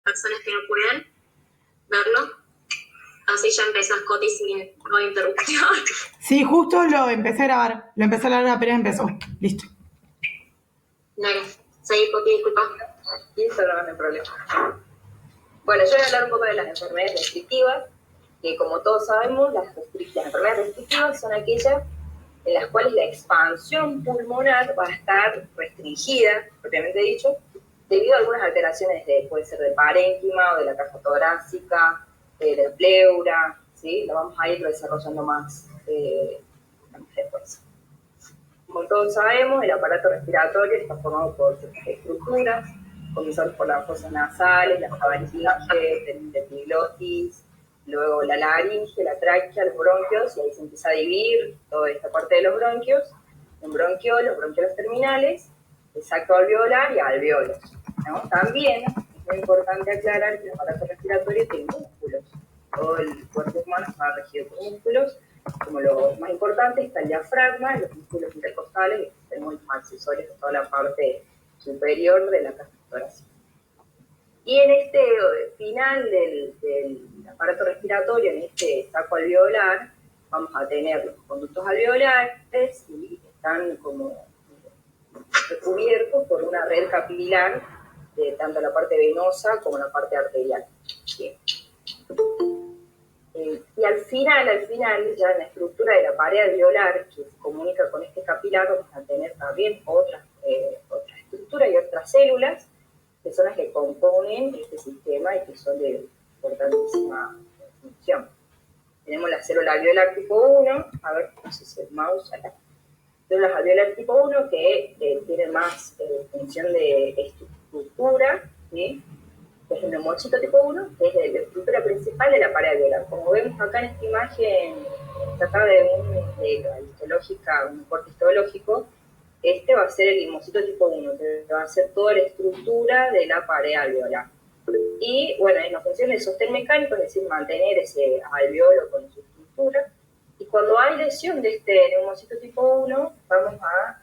personas que no pueden verlo. Así ya empezás, Coti, sin no interrupción. Sí, justo lo empecé a grabar. Lo empecé a grabar apenas empezó. Listo. Dale, seguí, Coti, disculpa. Listo, no hay problema. Bueno, yo voy a hablar un poco de las enfermedades restrictivas, que como todos sabemos, las enfermedades restrictivas son aquellas en las cuales la expansión pulmonar va a estar restringida, propiamente dicho, debido a algunas alteraciones puede ser del parénquima o de la caja torácica, de la pleura, ¿sí? Lo vamos a ir desarrollando más después. Como todos sabemos, el aparato respiratorio está formado por ciertas estructuras, comenzando por las fosas nasales, la faringe, el epiglotis, luego la laringe, la tráquea, los bronquios, y ahí se empieza a dividir toda esta parte de los bronquios en bronquiolos, bronquiolos terminales, el sacro alveolar y alveolos, ¿no? También es muy importante aclarar que el aparato respiratorio tiene músculos. Todo el cuerpo humano está regido por músculos. Como lo más importante está el diafragma, los músculos intercostales, y tenemos los accesorios de toda la parte superior de la caja torácica. Y en este final del aparato respiratorio, en este saco alveolar, vamos a tener los conductos alveolares y están como recubiertos por una red capilar de tanto la parte venosa como la parte arterial. ¿Sí? Y al final, ya en la estructura de la pared alveolar, que se comunica con este capilar, vamos a tener también otra estructura y otras células, que son las que componen este sistema y que son de importantísima función. Tenemos la célula alveolar tipo 1, a ver, no sé si el mouse acá. Células alveolar tipo 1 que tienen más función de estructura, ¿sí? Que es el neumocito tipo 1, que es la estructura principal de la pared alveolar. Como vemos acá en esta imagen, sacada de un corte histológico, este va a ser el linfocito tipo 1, que va a ser toda la estructura de la pared alveolar. Y bueno, en la función de sostén mecánico, es decir, mantener ese alveolo con su estructura. Y cuando hay lesión de este neumocito tipo 1, vamos a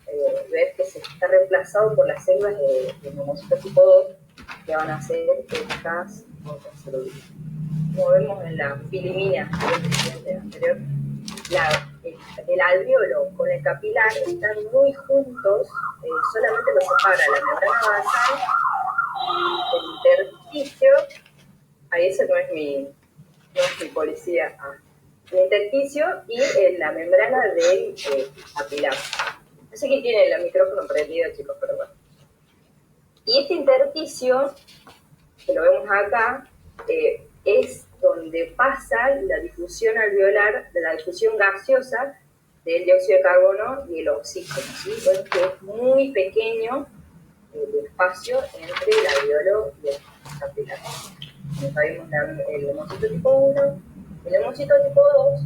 ver que se está reemplazado por las células de neumocito tipo 2, que van a ser estas otras células. Como vemos en la filimina anterior, el alveolo con el capilar están muy juntos, solamente los separa la membrana basal, el intersticio, ahí ese no es mi policía, el intersticio y la membrana del capilar. No sé quién tiene el micrófono prendido, chicos, pero bueno. Y este intersticio, que lo vemos acá, es donde pasa la difusión alveolar, de la difusión gaseosa del dióxido de carbono y el oxígeno, ¿sí? Bueno, que es muy pequeño el espacio entre el alveolo y el capilar. Sabemos el neumocito tipo 1. El neumocito tipo 2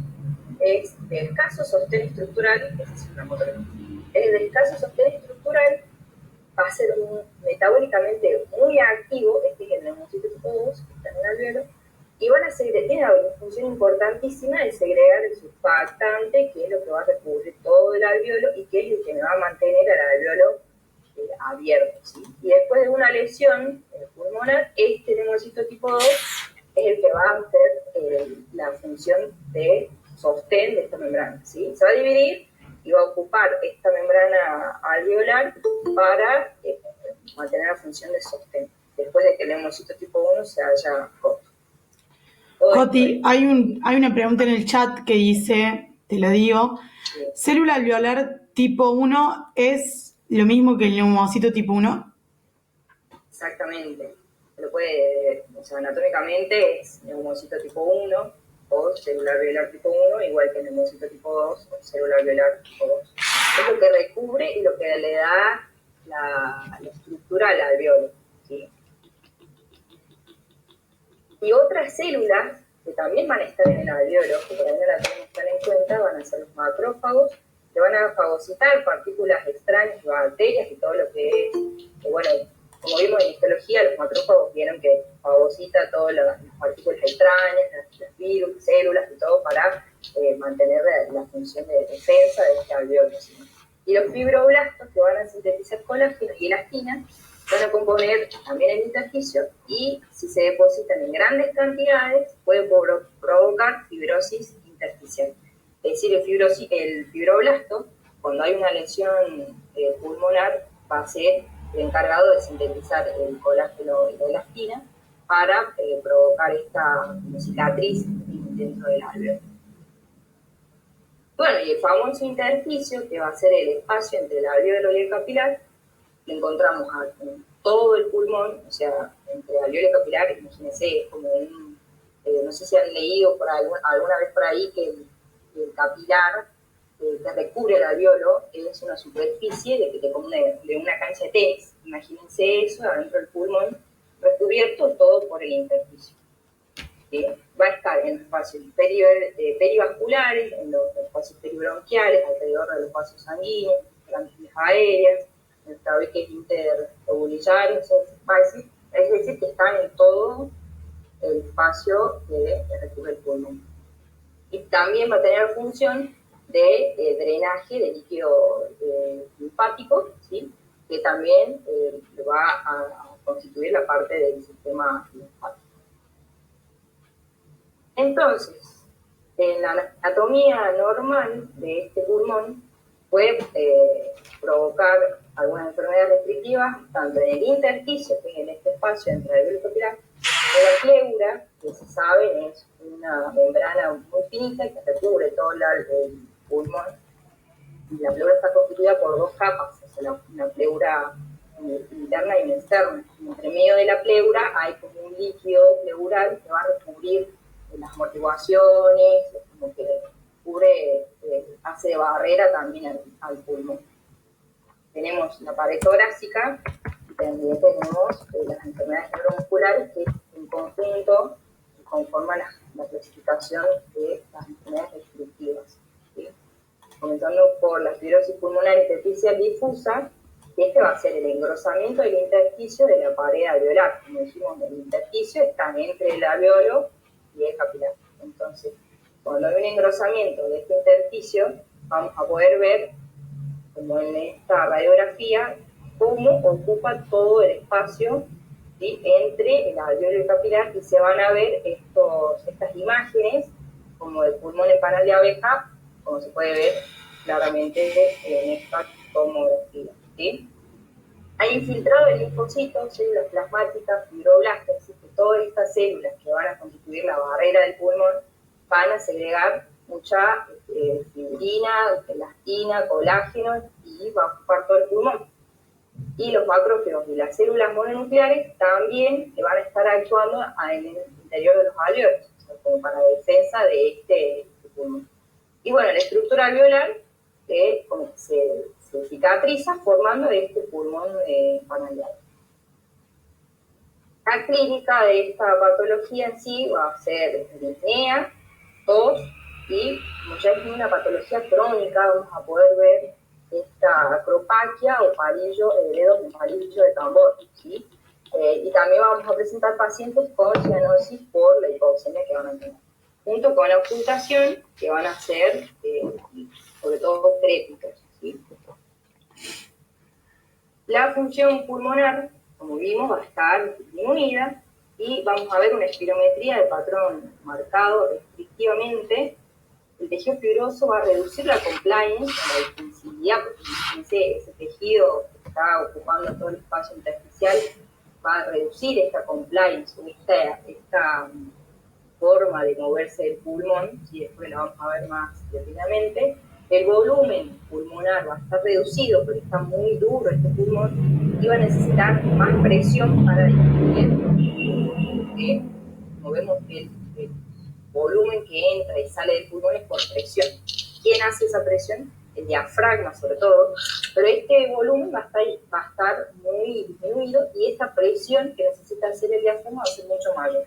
es de escaso sostén estructural, esa es una motor. Es de escaso sostén estructural, va a ser metabólicamente muy activo, este es el neumocito tipo 2, que está en el alveolo, y van a tiene una función importantísima de segregar el surfactante, que es lo que va a recubrir todo el alveolo y que es el que me va a mantener al alveolo abierto, ¿sí? Y después de una lesión pulmonar, este neumocito tipo 2 es el que va a hacer la función de sostén de esta membrana, ¿sí? Se va a dividir y va a ocupar esta membrana alveolar para mantener la función de sostén, después de que el neumocito tipo 1 se haya roto. Coti, hay una pregunta en el chat que dice, te lo digo, sí. ¿Célula alveolar tipo 1 es lo mismo que el neumocito tipo 1? Exactamente. Anatómicamente es neumocito tipo 1 o célula alveolar tipo 1, igual que neumocito tipo 2 o célula alveolar tipo 2. Es lo que recubre y lo que le da la estructura al alveolo, ¿sí? Y otras células que también van a estar en el alveolo, que por ahí no la tenemos tan en cuenta, van a ser los macrófagos, que van a fagocitar partículas extrañas, bacterias y todo lo que es, bueno, como vimos en histología, los macrófagos vieron que fagocita todas las partículas extrañas, las virus, células y todo para mantener la función de defensa de este alveolo, ¿sí? Y los fibroblastos, que van a sintetizar colágeno y elastina, van a componer también el intersticio y si se depositan en grandes cantidades puede provocar fibrosis intersticial. Es decir, el fibroblasto, cuando hay una lesión pulmonar, va a ser el encargado de sintetizar el colágeno y la elastina para provocar esta cicatriz dentro del alveolo. Bueno, y el famoso intersticio, que va a ser el espacio entre el alveolo y el capilar, lo encontramos en todo el pulmón, o sea, entre alveolo y capilar, imagínense, es como un, no sé si han leído alguna vez por ahí que el capilar que recubre el alveolo es una superficie de una cancha de tenis. Imagínense eso adentro del pulmón, recubierto todo por el intersticio. Va a estar en los espacios perivasculares, en los espacios peribronquiales, alrededor de los vasos sanguíneos, las vías aéreas, en los tabiques interobulillarios, es decir, que están en todo el espacio que recubre el pulmón. Y también va a tener función de drenaje de líquido linfático, ¿sí? Que también va a constituir la parte del sistema linfático. Entonces, en la anatomía normal de este pulmón puede provocar algunas enfermedades restrictivas, tanto en el intersticio, que es en este espacio entre el alveolo y capilar, en la pleura, que se sabe es una membrana muy finita que recubre todo el pulmón. Y la pleura está constituida por dos capas, o sea, una pleura interna y una externa. Entre medio de la pleura hay como un líquido pleural que va a recubrir las amortiguaciones, como que cubre, hace de barrera también al pulmón. Tenemos la pared torácica y también tenemos las enfermedades neuromusculares que en conjunto conforman la clasificación de las enfermedades restrictivas. ¿Sí? Comenzando por la fibrosis pulmonar intersticial difusa, este va a ser el engrosamiento del intersticio de la pared alveolar. Como dijimos, el intersticio está entre el alveolo y el capilar. Entonces, cuando hay un engrosamiento de este intersticio, vamos a poder ver, como en esta radiografía, cómo ocupa todo el espacio, ¿sí? Entre el alveolo y el capilar, y se van a ver estas imágenes, como del pulmón en panal de abeja, como se puede ver claramente en esta tomografía. ¿Sí? Hay infiltrado de linfocitos, células plasmáticas, fibroblastos, así que todas estas células que van a constituir la barrera del pulmón van a segregar mucha fibrina, elastina, colágeno y va a ocupar todo el pulmón. Y los macrófagos y las células mononucleares también van a estar actuando en el interior de los alveolos, o sea, como para defensa de este pulmón. Y bueno, la estructura alveolar como que se cicatriza formando este pulmón panaleado. La clínica de esta patología en sí va a ser disnea, tos y muchas veces una patología crónica. Vamos a poder ver esta acropaquia o dedos de palillo de tambor, ¿sí? Y también vamos a presentar pacientes con cianosis por la hipoglucemia que van a tener, junto con la ocultación que van a ser sobre todo trépitos, ¿sí? La función pulmonar, como vimos, va a estar disminuida y vamos a ver una espirometría de patrón marcado restrictivamente. El tejido fibroso va a reducir la compliance, la distensibilidad, porque ese tejido que está ocupando todo el espacio intersticial va a reducir esta compliance, esta forma de moverse del pulmón, y después la vamos a ver más detenidamente. El volumen pulmonar va a estar reducido porque está muy duro este pulmón y va a necesitar más presión para disminuir. Como vemos, el volumen que entra y sale del pulmón es por presión. ¿Quién hace esa presión? El diafragma, sobre todo. Pero este volumen va a estar muy disminuido y esta presión que necesita hacer el diafragma va a ser mucho mayor.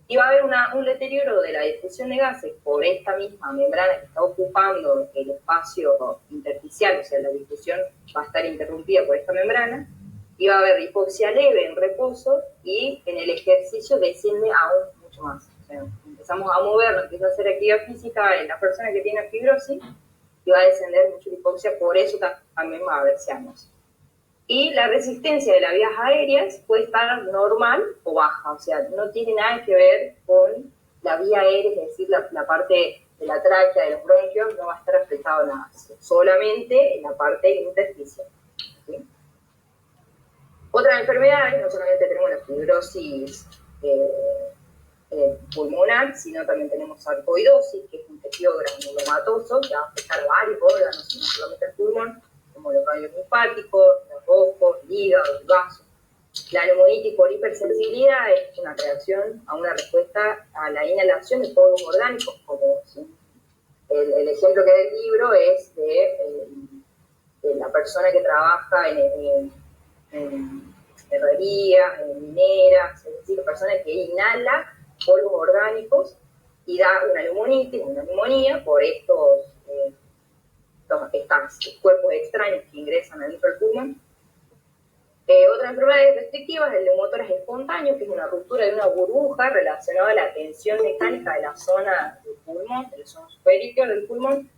Y va a haber un deterioro de la difusión de gases por esta misma membrana que está ocupando el espacio intersticial, o sea, la difusión va a estar interrumpida por esta membrana, y va a haber hipoxia leve en reposo, y en el ejercicio desciende aún mucho más. O sea, empezamos a movernos, empieza a hacer actividad física en la persona que tiene fibrosis, y va a descender mucho la hipoxia, por eso también va a haber cianosis. Y la resistencia de las vías aéreas puede estar normal o baja, o sea, no tiene nada que ver con la vía aérea, es decir, la parte de la tráquea, de los bronquios, no va a estar afectado nada, solamente en la parte intersticial. ¿Sí? Otras enfermedades, no solamente tenemos la fibrosis pulmonar, sino también tenemos sarcoidosis, que es un tejido granulomatoso, que va a afectar varios órganos, no solamente el pulmón, como los ganglios linfáticos, los ojos, el hígado, el vaso. La neumonitis por hipersensibilidad es una reacción a una respuesta a la inhalación de polvos orgánicos, como ¿sí? El ejemplo que da el libro es de la persona que trabaja en herrería, en mineras, es decir, persona que inhala polvos orgánicos y da una neumonitis, una neumonía por estos cuerpos extraños que ingresan adentro del pulmón. Otras enfermedades restrictivas, el neumotórax espontáneo, que es una ruptura de una burbuja relacionada a la tensión mecánica de la zona del pulmón, de la zona superior del pulmón,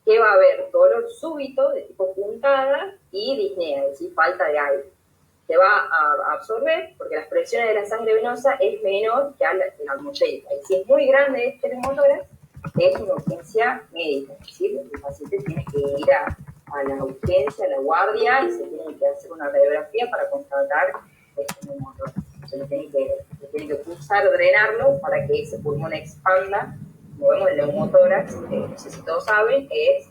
que va a haber dolor súbito de tipo puntada y disnea, es decir, falta de aire. Se va a absorber porque las presiones de la sangre venosa es menor que la atmosférica. Y si es muy grande este neumotórax, es una urgencia médica, es decir, el paciente tiene que ir a la urgencia, a la guardia, y se tiene que hacer una radiografía para constatar este neumotórax. Se le tiene que pulsar, drenarlo para que ese pulmón expanda. Como vemos, el neumotórax, no sé si todos saben, es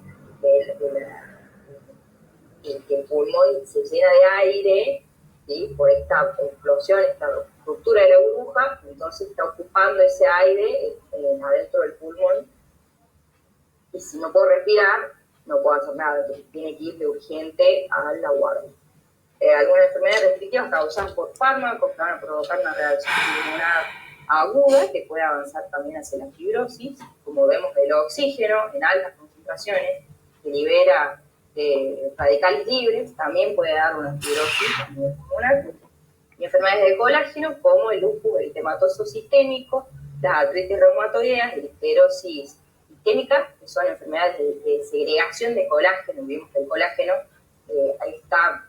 que el pulmón se llena de aire, ¿sí? Por esta explosión, esta ruptura de la burbuja, entonces está ocupando ese aire adentro del pulmón, y si no puedo respirar, no puedo hacer nada, entonces tiene que ir de urgente a la guardia. Algunas enfermedades restrictivas causadas por fármacos que van a provocar una reacción pulmonar aguda que puede avanzar también hacia la fibrosis. Como vemos, el oxígeno en altas concentraciones que libera radicales libres también puede dar una fibrosis pulmonar. Y enfermedades de colágeno como el lupus eritematoso sistémico, las artritis reumatoideas, la esclerosis sistémica, que son enfermedades de segregación de colágeno. Vimos que el colágeno ahí está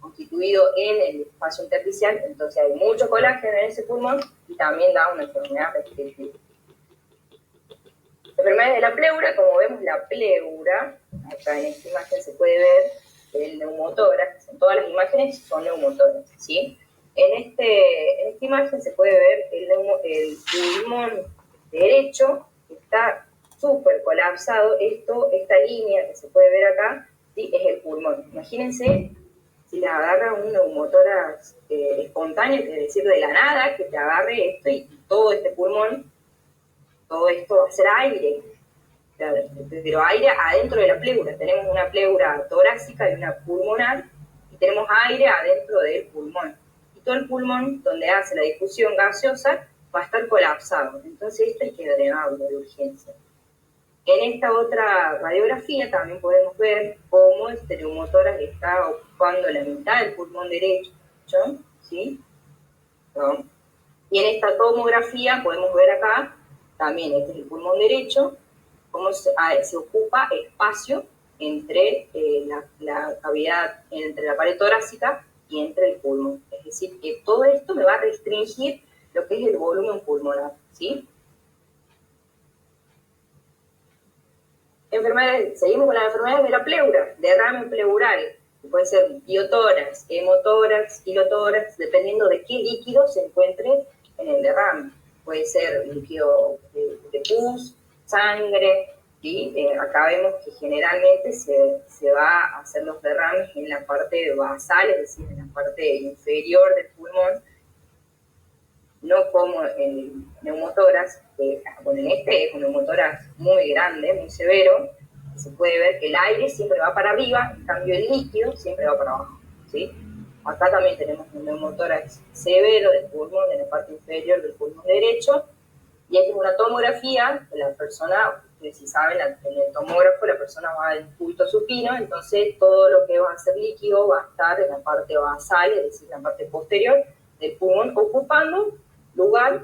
constituido en el espacio intersticial, entonces hay mucho colágeno en ese pulmón y también da una enfermedad restrictiva. Enfermedades de la pleura, como vemos la pleura, acá en esta imagen se puede ver el neumotórax, en todas las imágenes son neumotórax, ¿sí? En esta imagen se puede ver el pulmón derecho, que está súper colapsado. Esta línea que se puede ver acá, ¿sí? Es el pulmón. Imagínense si le agarra un neumotórax espontáneo, es decir, de la nada, que te agarre esto y todo este pulmón, todo esto va a ser aire, pero aire adentro de la pleura. Tenemos una pleura torácica y una pulmonar, y tenemos aire adentro del pulmón. Y todo el pulmón, donde hace la difusión gaseosa, va a estar colapsado. Entonces esto hay que drenarlo de urgencia. En esta otra radiografía también podemos ver cómo este neumotórax está ocupando la mitad del pulmón derecho, ¿sí? ¿No? Y en esta tomografía podemos ver acá, también este es el pulmón derecho, cómo se ocupa espacio entre la cavidad, entre la pared torácica y entre el pulmón. Es decir, que todo esto me va a restringir lo que es el volumen pulmonar, ¿sí? Seguimos con las enfermedades de la pleura, derrame pleural, que puede ser biotórax, hemotórax, hilotórax, dependiendo de qué líquido se encuentre en el derrame. Puede ser líquido de pus, sangre, ¿sí? Acá vemos que generalmente se va a hacer los derrames en la parte basal, es decir, en la parte inferior del pulmón, no como el neumotórax, que bueno, en este es un neumotórax muy grande, muy severo. Se puede ver que el aire siempre va para arriba, en cambio el líquido siempre va para abajo, ¿sí? Acá también tenemos un neumotórax severo del pulmón, de la parte inferior del pulmón derecho, y esta es una tomografía de la persona, que si saben, en el tomógrafo la persona va en culto supino, entonces todo lo que va a ser líquido va a estar en la parte basal, es decir, en la parte posterior del pulmón, ocupando lugar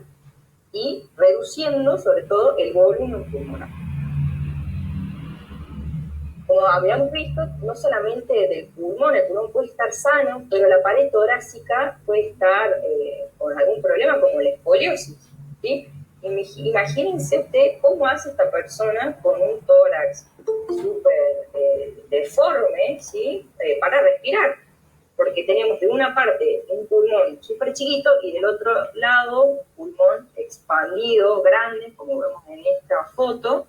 y reduciendo sobre todo el volumen pulmonar. como habíamos visto, no solamente del pulmón, el pulmón puede estar sano, pero la pared torácica puede estar con algún problema como la escoliosis, ¿sí? Imagínense usted cómo hace esta persona con un tórax súper deforme, ¿sí? Para respirar, porque tenemos de una parte un pulmón súper chiquito y del otro lado un pulmón expandido, grande, como vemos en esta foto.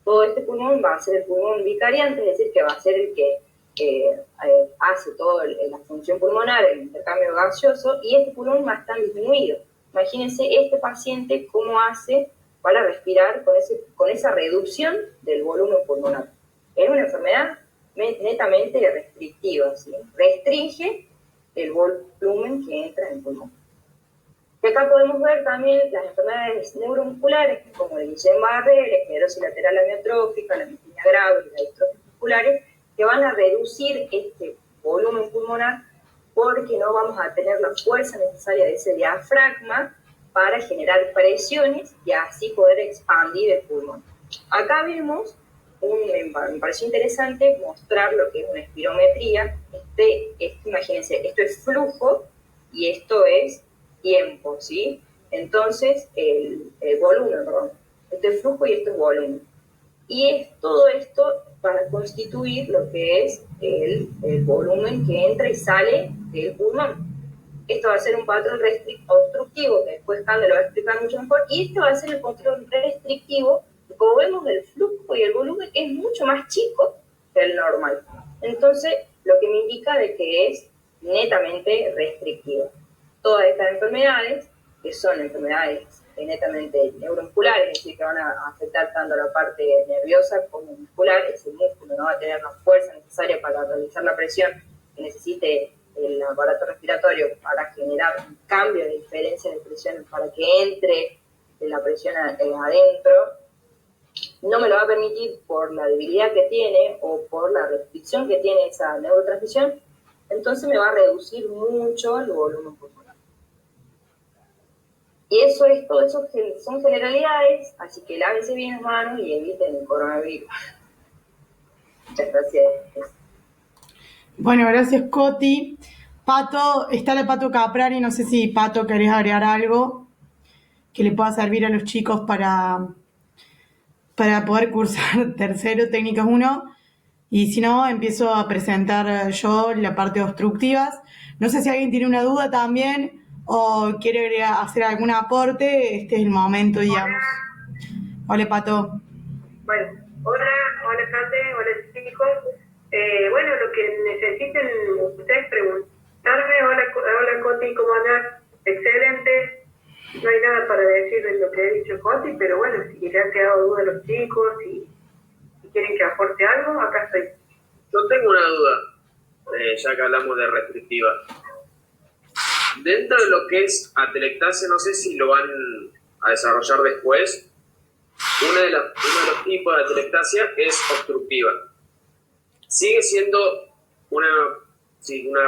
Todo este pulmón va a ser el pulmón vicariante, es decir, que va a ser el que hace toda la función pulmonar, el intercambio gaseoso, y este pulmón va a estar disminuido. Imagínense este paciente cómo hace para respirar con esa reducción del volumen pulmonar. Es una enfermedad netamente restrictiva, ¿sí? Restringe el volumen que entra en el pulmón. Y acá podemos ver también las enfermedades neuromusculares, como el Guillain-Barré, la esclerosis lateral amiotrófica, la miastenia graves, las distrofias musculares, que van a reducir este volumen pulmonar porque no vamos a tener la fuerza necesaria de ese diafragma para generar presiones y así poder expandir el pulmón. Acá vemos, me pareció interesante mostrar lo que es una espirometría. Imagínense, esto es flujo y esto es tiempo, ¿sí? Entonces, el volumen, perdón. Esto es flujo y esto es volumen. Y es todo esto para constituir lo que es el volumen que entra y sale del pulmón. Esto va a ser un patrón obstructivo, que después Cande lo va a explicar mucho mejor, y este va a ser el control restrictivo, que como vemos del flujo y el volumen es mucho más chico que el normal. Entonces, lo que me indica de que es netamente restrictiva. Todas estas enfermedades, que son enfermedades netamente neuromusculares, es decir, que van a afectar tanto la parte nerviosa como muscular, ese músculo no va a tener la fuerza necesaria para realizar la presión que necesite el aparato respiratorio para generar un cambio de diferencia de presión para que entre la presión adentro, no me lo va a permitir por la debilidad que tiene o por la restricción que tiene esa neurotransmisión, entonces me va a reducir mucho el volumen pulmonar. Y eso es todo, eso son generalidades, así que lávense bien las manos y eviten el coronavirus. Muchas gracias. Bueno, gracias, Coti. Pato, está la Pato Caprari, no sé si Pato querés agregar algo que le pueda servir a los chicos para poder cursar tercero, técnicas 1, y si no, empiezo a presentar yo la parte de obstructivas. No sé si alguien tiene una duda también o quiere hacer algún aporte, este es el momento, digamos. Hola, Pato. Bueno, hola Kate, hola chicos. Bueno, lo que necesiten ustedes preguntarme, hola Coti, ¿cómo andás? Excelente. No hay nada para decir de lo que ha dicho Coti, pero bueno, si le han quedado dudas a los chicos, si quieren que aporte algo, acá estoy. Yo tengo una duda, ya que hablamos de restrictiva. Dentro de lo que es atelectasia, no sé si lo van a desarrollar después, uno de los tipos de atelectasia es obstructiva. Sigue siendo una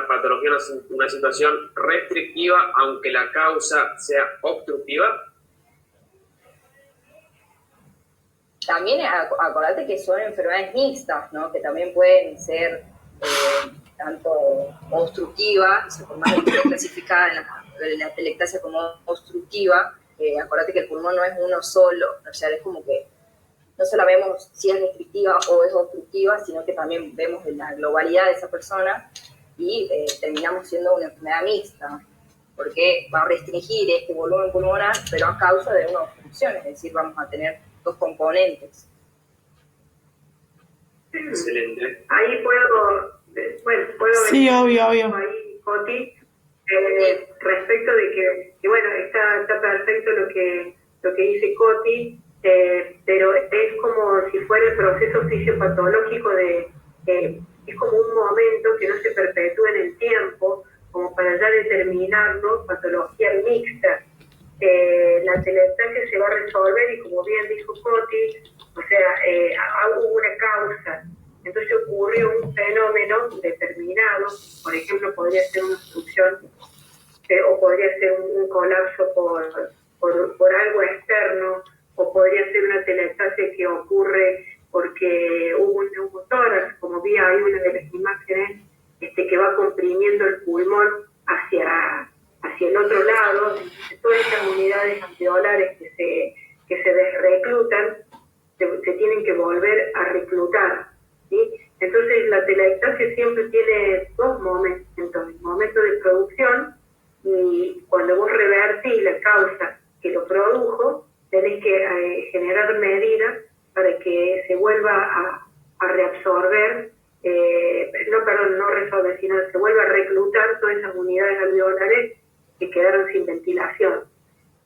patología, una situación restrictiva, aunque la causa sea obstructiva. También acordate que son enfermedades mixtas, ¿no? Que también pueden ser tanto obstructivas, por más que esté clasificada en la atelectasia como obstructiva. Acordate que el pulmón no es uno solo, o sea, es como que no solo vemos si es restrictiva o es obstructiva, sino que también vemos la globalidad de esa persona y terminamos siendo una enfermedad mixta, porque va a restringir este volumen pulmonar, pero a causa de una obstrucción, es decir, vamos a tener dos componentes. Excelente. Ahí puedo Sí, obvio. ahí, Coti, respecto de que bueno, está perfecto lo que dice Coti, pero es como si fuera el proceso fisiopatológico es como un momento que no se perpetúa en el tiempo, como para ya determinarlo, patología mixta. La atelectasia se va a resolver y como bien dijo Coti, o sea, hubo una causa, entonces ocurrió un fenómeno determinado, por ejemplo podría ser una obstrucción o podría ser un colapso por algo externo, o podría ser una atelectasia que ocurre porque hubo un neumotórax, unidades alveolares que se desreclutan, se tienen que volver a reclutar, ¿sí? Entonces la telectasia siempre tiene dos momentos: el momento de producción, y cuando vos revertís la causa que lo produjo, tenés que generar medidas para que se vuelva a reabsorber, no reabsorber, sino se vuelva a reclutar todas esas unidades alveolares que quedaron sin ventilación.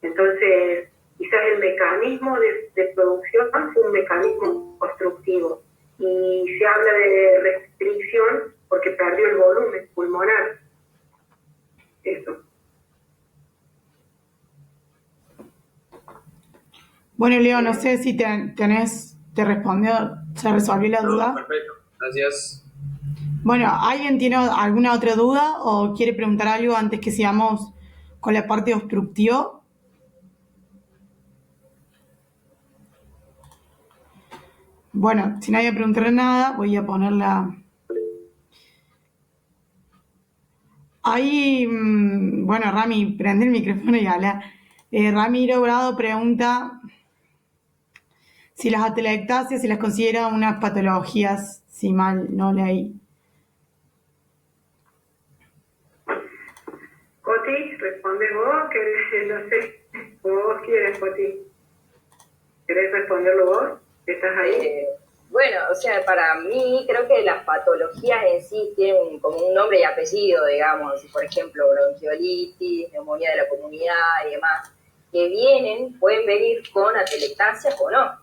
Entonces, quizás el mecanismo de producción fue un mecanismo constructivo, y se habla de restricción porque perdió el volumen pulmonar. Eso. Bueno, Leo, no sé si te respondió, se resolvió la No, duda. perfecto. Gracias. Bueno, ¿alguien tiene alguna otra duda o quiere preguntar algo antes que sigamos con la parte obstructiva? Bueno, si nadie preguntará nada, voy a ponerla. Ahí, bueno, Rami, prende el micrófono y habla. Ramiro Brado pregunta si las atelectasias se las considera unas patologías, si mal no leí. Coti, responde vos, que no sé, como vos quieras, Coti. ¿Querés responderlo vos? ¿Estás ahí? Bueno, o sea, para mí creo que las patologías en sí tienen como un nombre y apellido, digamos, por ejemplo, bronquiolitis, neumonía de la comunidad y demás, que pueden venir con atelectasias o no.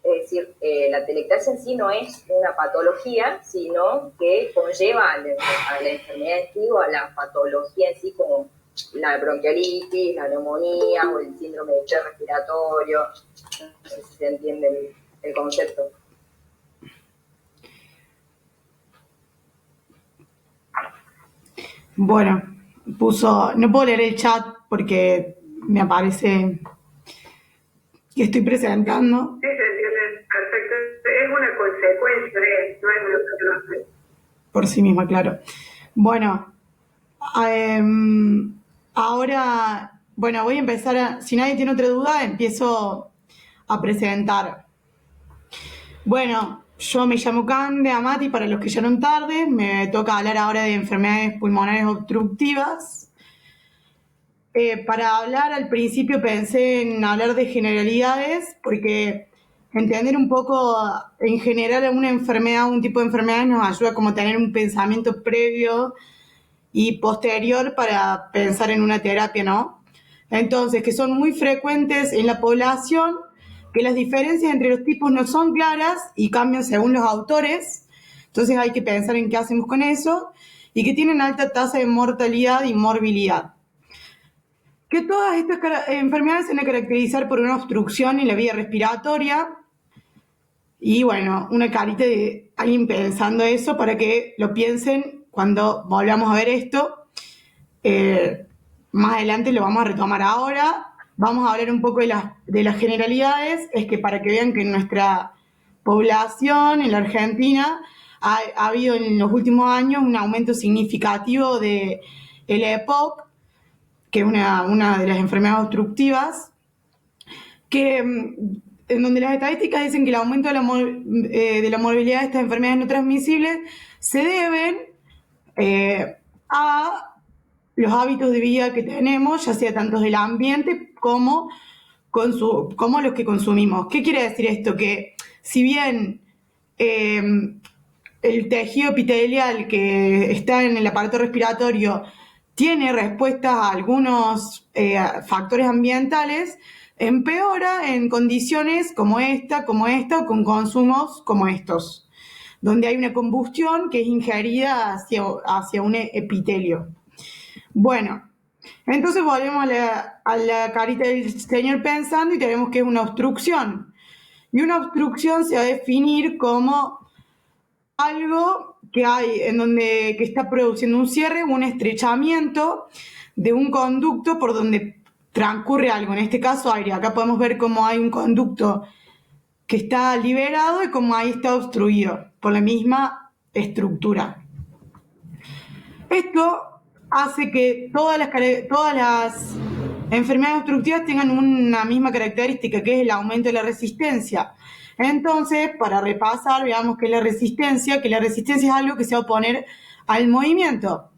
Es decir, la atelectasia en sí no es una patología, sino que conlleva a la enfermedad en sí o a la patología en sí, como la bronquiolitis, la neumonía o el síndrome de Che respiratorio. No sé si se entiende el concepto. Bueno, no puedo leer el chat porque me aparece que estoy presentando. Sí, se entiende perfecto. Es una consecuencia no es una patología. Por sí misma, claro. Bueno, ahora, bueno, voy a empezar si nadie tiene otra duda, empiezo a presentar. Bueno, yo me llamo Cande Amati, para los que llegaron tarde, me toca hablar ahora de enfermedades pulmonares obstructivas. Para hablar al principio pensé en hablar de generalidades, porque entender un poco en general una enfermedad, un tipo de enfermedad nos ayuda como a tener un pensamiento previo y posterior para pensar en una terapia, ¿no? Entonces, que son muy frecuentes en la población, que las diferencias entre los tipos no son claras y cambian según los autores, entonces hay que pensar en qué hacemos con eso, y que tienen alta tasa de mortalidad y morbilidad. Que todas estas enfermedades se van a caracterizar por una obstrucción en la vía respiratoria, y bueno, una carita de alguien pensando eso para que lo piensen cuando volvamos a ver esto. Más adelante lo vamos a retomar ahora. Vamos a hablar un poco de las generalidades. Es que para que vean que en nuestra población, en la Argentina, ha habido en los últimos años un aumento significativo de el EPOC, que es una de las enfermedades obstructivas, que en donde las estadísticas dicen que el aumento de la morbilidad de estas enfermedades no transmisibles se deben a los hábitos de vida que tenemos, ya sea tanto del ambiente como los que consumimos. ¿Qué quiere decir esto? Que si bien el tejido epitelial que está en el aparato respiratorio tiene respuestas a algunos factores ambientales, empeora en condiciones como esta o con consumos como estos, donde hay una combustión que es ingerida hacia un epitelio. Bueno, entonces volvemos a la carita del señor pensando y tenemos que es una obstrucción. Y una obstrucción se va a definir como algo que hay que está produciendo un cierre o un estrechamiento de un conducto por donde transcurre algo, en este caso aire. Acá podemos ver cómo hay un conducto que está liberado y cómo ahí está obstruido por la misma estructura. Esto hace que todas las enfermedades obstructivas tengan una misma característica, que es el aumento de la resistencia. Entonces, para repasar, veamos qué es la resistencia, que la resistencia es algo que se va a oponer al movimiento.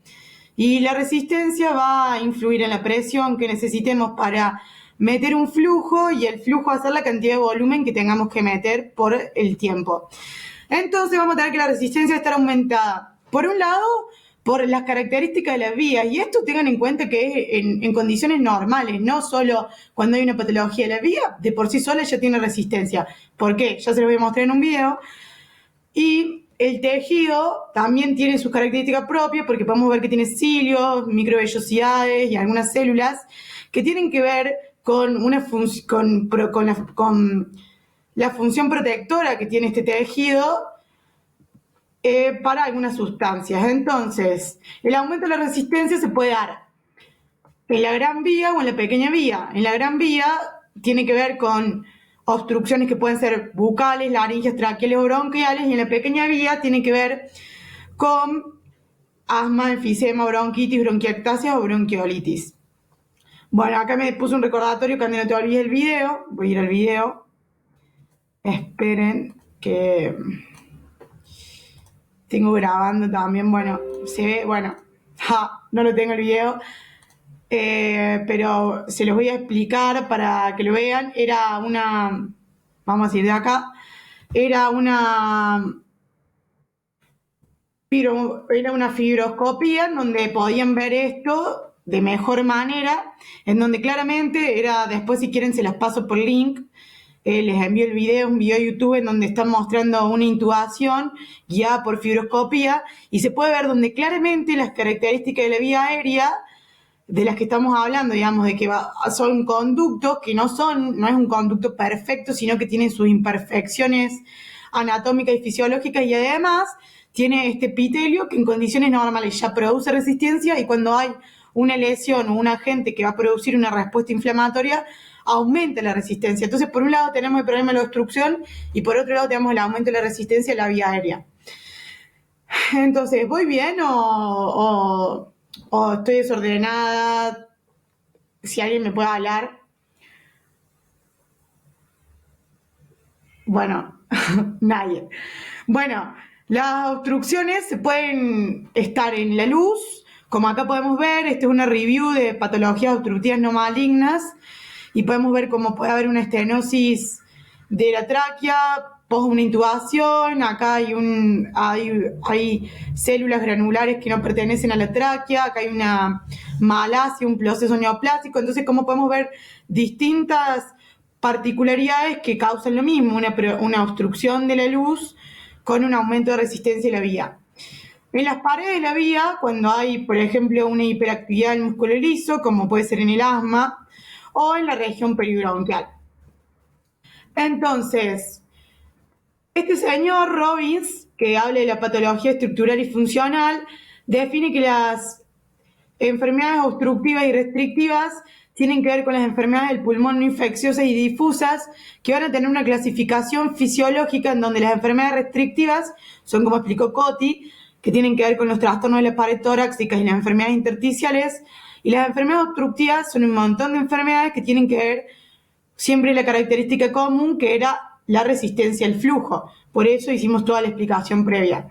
Y la resistencia va a influir en la presión que necesitemos para meter un flujo, y el flujo va a ser la cantidad de volumen que tengamos que meter por el tiempo. Entonces vamos a tener que la resistencia va a estar aumentada, por un lado, por las características de las vías, y esto tengan en cuenta que es en condiciones normales, no solo cuando hay una patología. La vía de por sí sola ya tiene resistencia. ¿Por qué? Ya se lo voy a mostrar en un video. Y el tejido también tiene sus características propias, porque podemos ver que tiene cilios, microvellosidades y algunas células que tienen que ver con la función protectora que tiene este tejido para algunas sustancias. Entonces, el aumento de la resistencia se puede dar en la gran vía o en la pequeña vía. En la gran vía tiene que ver con obstrucciones que pueden ser bucales, laringeas, traqueales o bronquiales, y en la pequeña vía tiene que ver con asma, enfisema, bronquitis, bronquiectasia o bronquiolitis. Bueno, acá me puse un recordatorio que no te olvides el video. Voy a ir al video. Esperen que tengo grabando también. Bueno, se ve, bueno, no lo tengo el video. Pero se los voy a explicar para que lo vean. Era una, vamos a ir de acá, era una fibroscopía en donde podían ver esto de mejor manera, en donde claramente era, después si quieren se las paso por link, les envío el video, un video de YouTube en donde están mostrando una intubación guiada por fibroscopía, y se puede ver donde claramente las características de la vía aérea de las que estamos hablando, digamos, de que son conductos que no es un conducto perfecto, sino que tiene sus imperfecciones anatómicas y fisiológicas, y además tiene este epitelio que en condiciones normales ya produce resistencia, y cuando hay una lesión o un agente que va a producir una respuesta inflamatoria, aumenta la resistencia. Entonces, por un lado tenemos el problema de la obstrucción y por otro lado tenemos el aumento de la resistencia de la vía aérea. Entonces, ¿voy bien o estoy desordenada? Si alguien me puede hablar. Bueno, nadie. Bueno, las obstrucciones se pueden estar en la luz, como acá podemos ver. Esta es una review de patologías obstructivas no malignas, y podemos ver cómo puede haber una estenosis de la tráquea post una intubación. Acá hay células granulares que no pertenecen a la tráquea, acá hay una malasia, un proceso neoplásico. Entonces, como podemos ver distintas particularidades que causan lo mismo, una obstrucción de la luz con un aumento de resistencia de la vía. En las paredes de la vía, cuando hay, por ejemplo, una hiperactividad del músculo liso, como puede ser en el asma, o en la región peribronquial. Entonces, este señor Robbins, que habla de la patología estructural y funcional, define que las enfermedades obstructivas y restrictivas tienen que ver con las enfermedades del pulmón no infecciosas y difusas, que van a tener una clasificación fisiológica en donde las enfermedades restrictivas son, como explicó Coti, que tienen que ver con los trastornos de la pared torácica y las enfermedades intersticiales, y las enfermedades obstructivas son un montón de enfermedades que tienen que ver siempre la característica común, que era la resistencia al flujo. Por eso hicimos toda la explicación previa.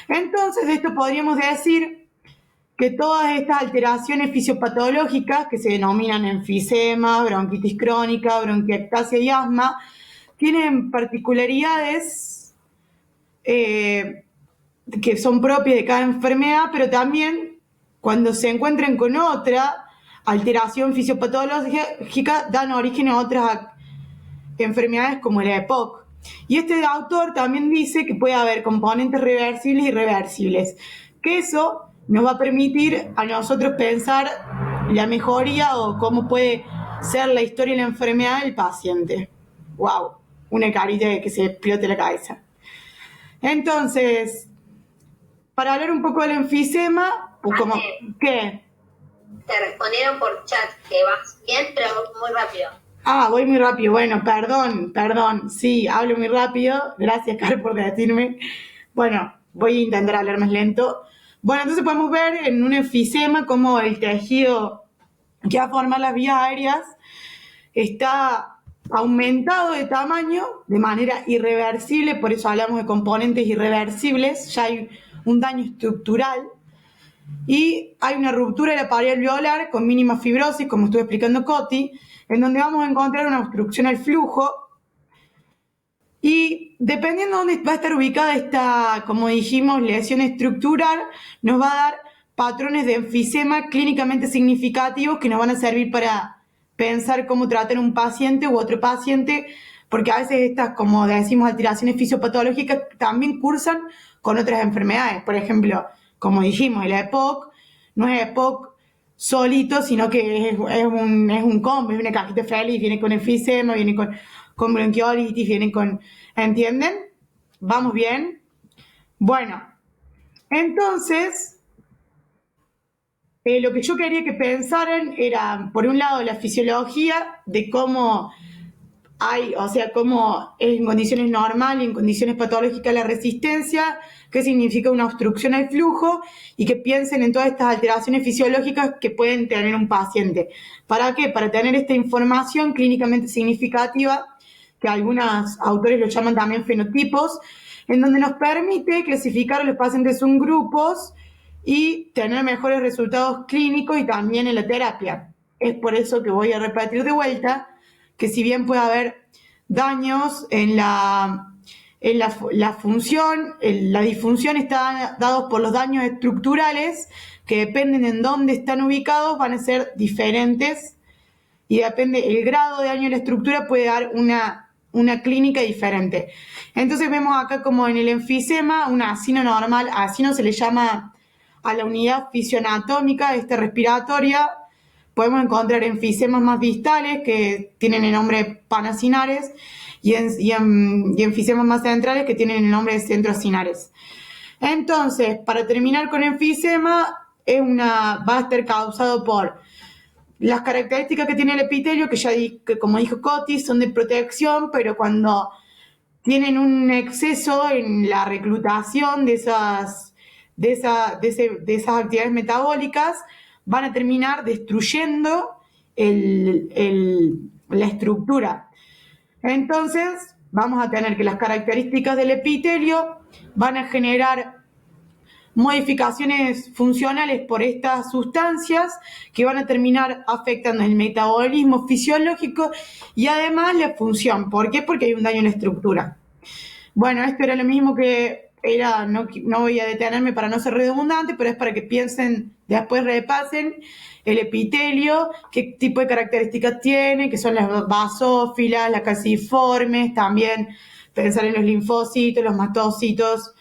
Entonces, de esto podríamos decir que todas estas alteraciones fisiopatológicas, que se denominan enfisema, bronquitis crónica, bronquiectasia y asma, tienen particularidades que son propias de cada enfermedad, pero también cuando se encuentran con otra alteración fisiopatológica dan origen a otras enfermedades como la EPOC. Y este autor también dice que puede haber componentes reversibles y irreversibles, que eso nos va a permitir a nosotros pensar la mejoría o cómo puede ser la historia de la enfermedad del paciente. ¡Wow! Una carita que se explote la cabeza. Entonces, para hablar un poco del enfisema, pues como, ¿qué? Te respondieron por chat que vas bien, pero muy rápido. Voy muy rápido. Bueno, perdón. Sí, hablo muy rápido. Gracias, Carl, por decirme. Bueno, voy a intentar hablar más lento. Bueno, entonces podemos ver en un enfisema cómo el tejido que va a formar las vías aéreas está aumentado de tamaño de manera irreversible, por eso hablamos de componentes irreversibles, ya hay un daño estructural y hay una ruptura de la pared alveolar con mínima fibrosis, como estuve explicando Coti, en donde vamos a encontrar una obstrucción al flujo y dependiendo de dónde va a estar ubicada esta, como dijimos, lesión estructural, nos va a dar patrones de enfisema clínicamente significativos que nos van a servir para pensar cómo tratar un paciente u otro paciente, porque a veces estas, como decimos, alteraciones fisiopatológicas también cursan con otras enfermedades. Por ejemplo, como dijimos, el EPOC no es EPOC solito, sino que es un combo, es una cajita feliz, viene con enfisema, viene con bronquiolitis, viene con... ¿Entienden? ¿Vamos bien? Bueno, entonces... lo que yo quería que pensaran era, por un lado, la fisiología de cómo hay, o sea, cómo es en condiciones normales, en condiciones patológicas la resistencia, qué significa una obstrucción al flujo y que piensen en todas estas alteraciones fisiológicas que pueden tener un paciente. ¿Para qué? Para tener esta información clínicamente significativa, que algunos autores lo llaman también fenotipos, en donde nos permite clasificar a los pacientes en grupos y tener mejores resultados clínicos y también en la terapia. Es por eso que voy a repetir de vuelta que si bien puede haber daños en la función, la disfunción está dados por los daños estructurales que dependen en dónde están ubicados, van a ser diferentes y depende el grado de daño en la estructura puede dar una clínica diferente. Entonces vemos acá como en el enfisema, un asino normal, asino se le llama a la unidad fisioanatómica respiratoria, podemos encontrar enfisemas más distales que tienen el nombre de panacinares y enfisemas más centrales que tienen el nombre de centrocinares. Entonces, para terminar con enfisema, va a estar causado por las características que tiene el epitelio, que como dijo Coti, son de protección, pero cuando tienen un exceso en la reclutación de esas actividades metabólicas, van a terminar destruyendo la estructura. Entonces, vamos a tener que las características del epitelio van a generar modificaciones funcionales por estas sustancias que van a terminar afectando el metabolismo fisiológico y además la función. ¿Por qué? Porque hay un daño en la estructura. Bueno, esto era lo mismo que era, no voy a detenerme para no ser redundante, pero es para que piensen, después repasen el epitelio, qué tipo de características tiene, que son las basófilas, las calciformes, también pensar en los linfocitos, los mastocitos,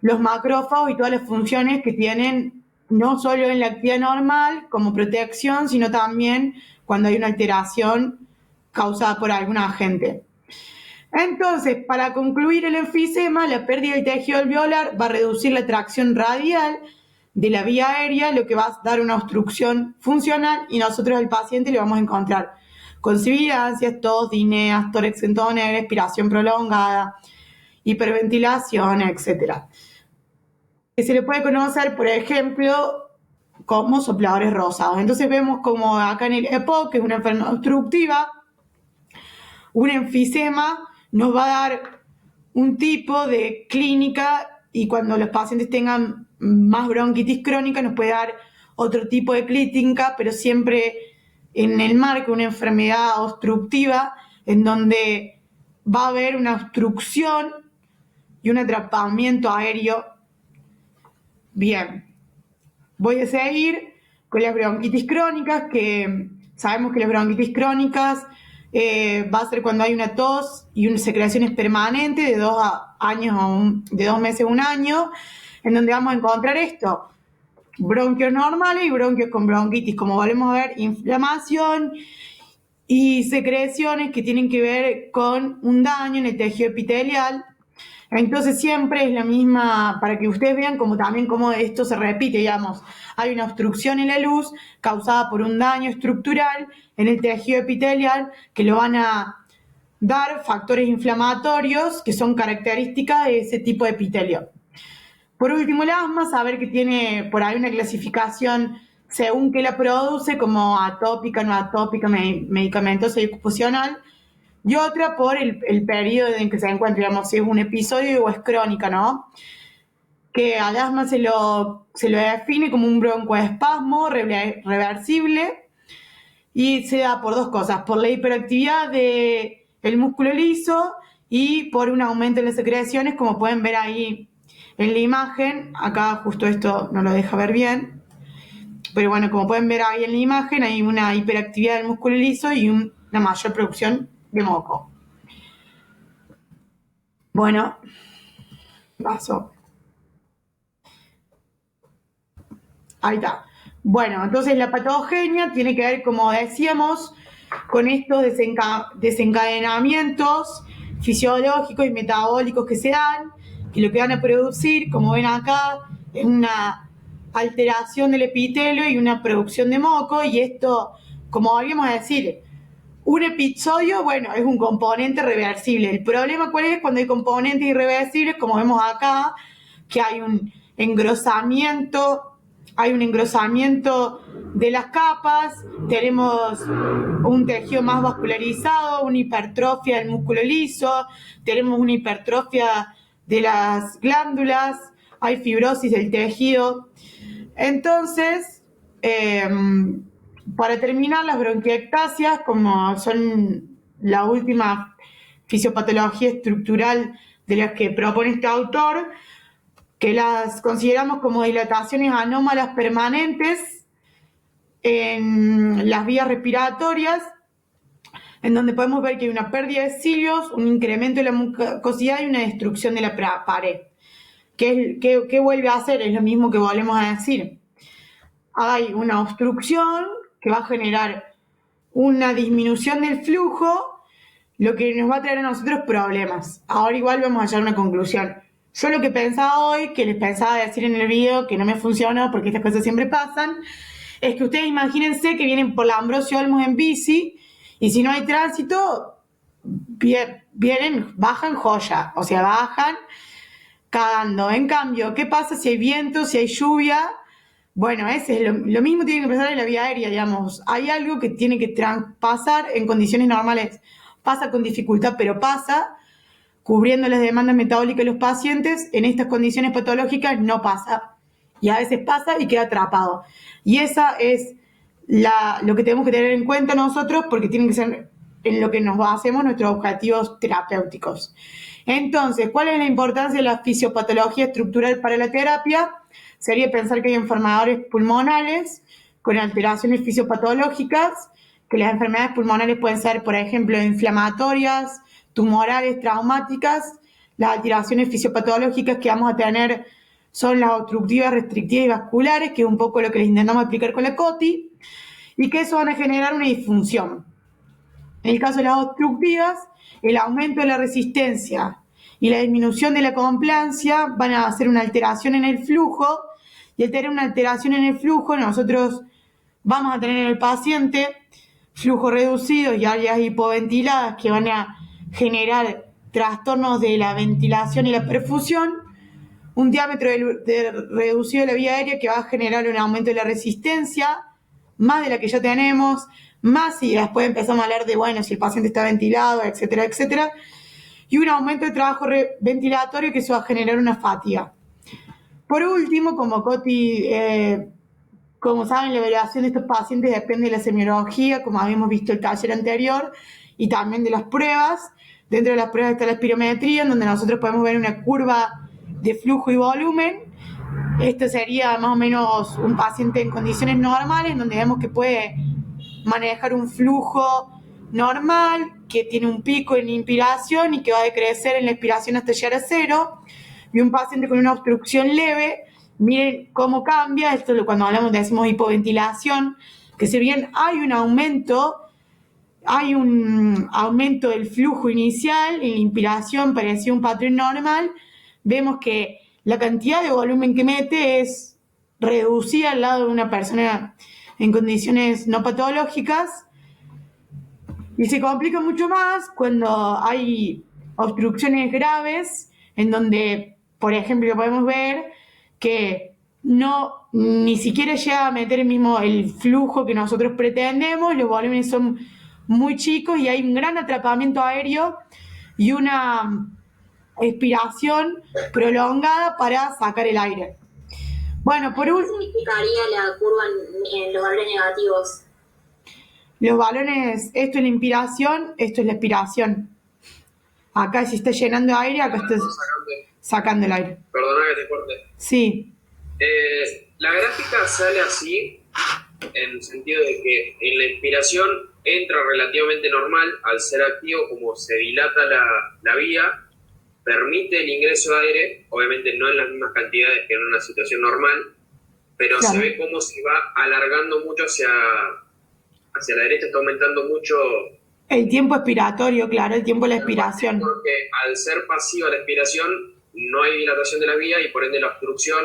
los macrófagos y todas las funciones que tienen no solo en la actividad normal como protección, sino también cuando hay una alteración causada por algún agente. Entonces, para concluir el enfisema, la pérdida del tejido alveolar va a reducir la tracción radial de la vía aérea, lo que va a dar una obstrucción funcional y nosotros al paciente le vamos a encontrar con sibilancias, tos, dineas, tórax entonel, expiración prolongada, hiperventilación, etc. Que se le puede conocer, por ejemplo, como sopladores rosados. Entonces vemos como acá en el EPOC, que es una enfermedad obstructiva, un enfisema nos va a dar un tipo de clínica y cuando los pacientes tengan más bronquitis crónica nos puede dar otro tipo de clínica, pero siempre en el marco de una enfermedad obstructiva en donde va a haber una obstrucción y un atrapamiento aéreo. Bien, voy a seguir con las bronquitis crónicas, que sabemos que las bronquitis crónicas va a ser cuando hay una tos y una secreciones permanentes de 2 meses a un año, en donde vamos a encontrar esto, bronquios normales y bronquios con bronquitis, como volvemos a ver, inflamación y secreciones que tienen que ver con un daño en el tejido epitelial. Entonces siempre es la misma, para que ustedes vean como también cómo esto se repite, digamos, hay una obstrucción en la luz causada por un daño estructural en el tejido epitelial que lo van a dar factores inflamatorios que son características de ese tipo de epitelio. Por último, el asma, saber que tiene por ahí una clasificación según que la produce, como atópica, no atópica, medicamentosa y ocupacional, y otra por el periodo en que se encuentra, digamos, si es un episodio o es crónica, ¿no? Que al asma se lo define como un broncoespasmo reversible y se da por dos cosas, por la hiperactividad del músculo liso y por un aumento en las secreciones, como pueden ver ahí en la imagen. Acá justo esto no lo deja ver bien, pero bueno, como pueden ver ahí en la imagen, hay una hiperactividad del músculo liso y una mayor producción de moco. Bueno, paso. Ahí está. Bueno, entonces la patogenia tiene que ver, como decíamos, con estos desencadenamientos fisiológicos y metabólicos que se dan, que lo que van a producir, como ven acá, es una alteración del epitelio y una producción de moco, y esto, como volvíamos a decir, un episodio, bueno, es un componente reversible. El problema, ¿cuál es? Cuando hay componentes irreversibles, como vemos acá, que hay un engrosamiento de las capas, tenemos un tejido más vascularizado, una hipertrofia del músculo liso, tenemos una hipertrofia de las glándulas, hay fibrosis del tejido. Entonces, para terminar, las bronquiectasias, como son la última fisiopatología estructural de las que propone este autor, que las consideramos como dilataciones anómalas permanentes en las vías respiratorias, en donde podemos ver que hay una pérdida de cilios, un incremento de la mucosidad y una destrucción de la pared. ¿Qué vuelve a hacer? Es lo mismo que volvemos a decir. Hay una obstrucción que va a generar una disminución del flujo, lo que nos va a traer a nosotros problemas. Ahora igual vamos a llegar a una conclusión. Yo lo que pensaba hoy, que les pensaba decir en el video, que no me funcionó porque estas cosas siempre pasan, es que ustedes imagínense que vienen por la Ambrosio Olmos en bici y si no hay tránsito, bajan joya, o sea, bajan cagando. En cambio, ¿qué pasa si hay viento, si hay lluvia? Bueno, lo mismo tiene que pasar en la vía aérea, digamos. Hay algo que tiene que pasar en condiciones normales. Pasa con dificultad, pero pasa, cubriendo las demandas metabólicas de los pacientes. En estas condiciones patológicas no pasa. Y a veces pasa y queda atrapado. Y esa es lo que tenemos que tener en cuenta nosotros, porque tienen que ser en lo que nos basemos nuestros objetivos terapéuticos. Entonces, ¿cuál es la importancia de la fisiopatología estructural para la terapia? Sería pensar que hay enfermedades pulmonares con alteraciones fisiopatológicas, que las enfermedades pulmonares pueden ser, por ejemplo, inflamatorias, tumorales, traumáticas. Las alteraciones fisiopatológicas que vamos a tener son las obstructivas, restrictivas y vasculares, que es un poco lo que les intentamos explicar con la COTI, y que eso van a generar una disfunción. En el caso de las obstructivas, el aumento de la resistencia y la disminución de la complancia van a hacer una alteración en el flujo, y al tener una alteración en el flujo, nosotros vamos a tener en el paciente flujo reducido y áreas hipoventiladas que van a generar trastornos de la ventilación y la perfusión, un diámetro reducido de la vía aérea que va a generar un aumento de la resistencia, más de la que ya tenemos, más si después empezamos a hablar de, bueno, si el paciente está ventilado, etcétera, etcétera, y un aumento de trabajo ventilatorio que eso va a generar una fatiga. Por último, como Coti, como saben, la evaluación de estos pacientes depende de la semiología, como habíamos visto el taller anterior, y también de las pruebas. Dentro de las pruebas está la espirometría, en donde nosotros podemos ver una curva de flujo y volumen. Este sería más o menos un paciente en condiciones normales, donde vemos que puede manejar un flujo normal, que tiene un pico en la inspiración y que va a decrecer en la expiración hasta llegar a cero, y un paciente con una obstrucción leve, miren cómo cambia. Esto cuando hablamos decimos hipoventilación, que si bien hay un aumento del flujo inicial, en la inspiración parecía un patrón normal, vemos que la cantidad de volumen que mete es reducida al lado de una persona en condiciones no patológicas, y se complica mucho más cuando hay obstrucciones graves, en donde, por ejemplo, podemos ver que no, ni siquiera llega a meter el flujo que nosotros pretendemos, los volúmenes son muy chicos y hay un gran atrapamiento aéreo y una expiración prolongada para sacar el aire. Bueno, ¿Qué significaría la curva en los valores negativos? los balones, esto es la inspiración, esto es la expiración. Acá se está llenando aire, acá está sacando el aire. Perdona que te corte. Sí, La gráfica sale así, en el sentido de que en la inspiración entra relativamente normal, al ser activo, como se dilata la vía, permite el ingreso de aire, obviamente no en las mismas cantidades que en una situación normal, pero claro. se ve cómo se va alargando mucho hacia la derecha, está aumentando mucho. El tiempo expiratorio, claro, el tiempo de la expiración. Porque al ser pasiva la expiración, no hay dilatación de la vía y por ende la obstrucción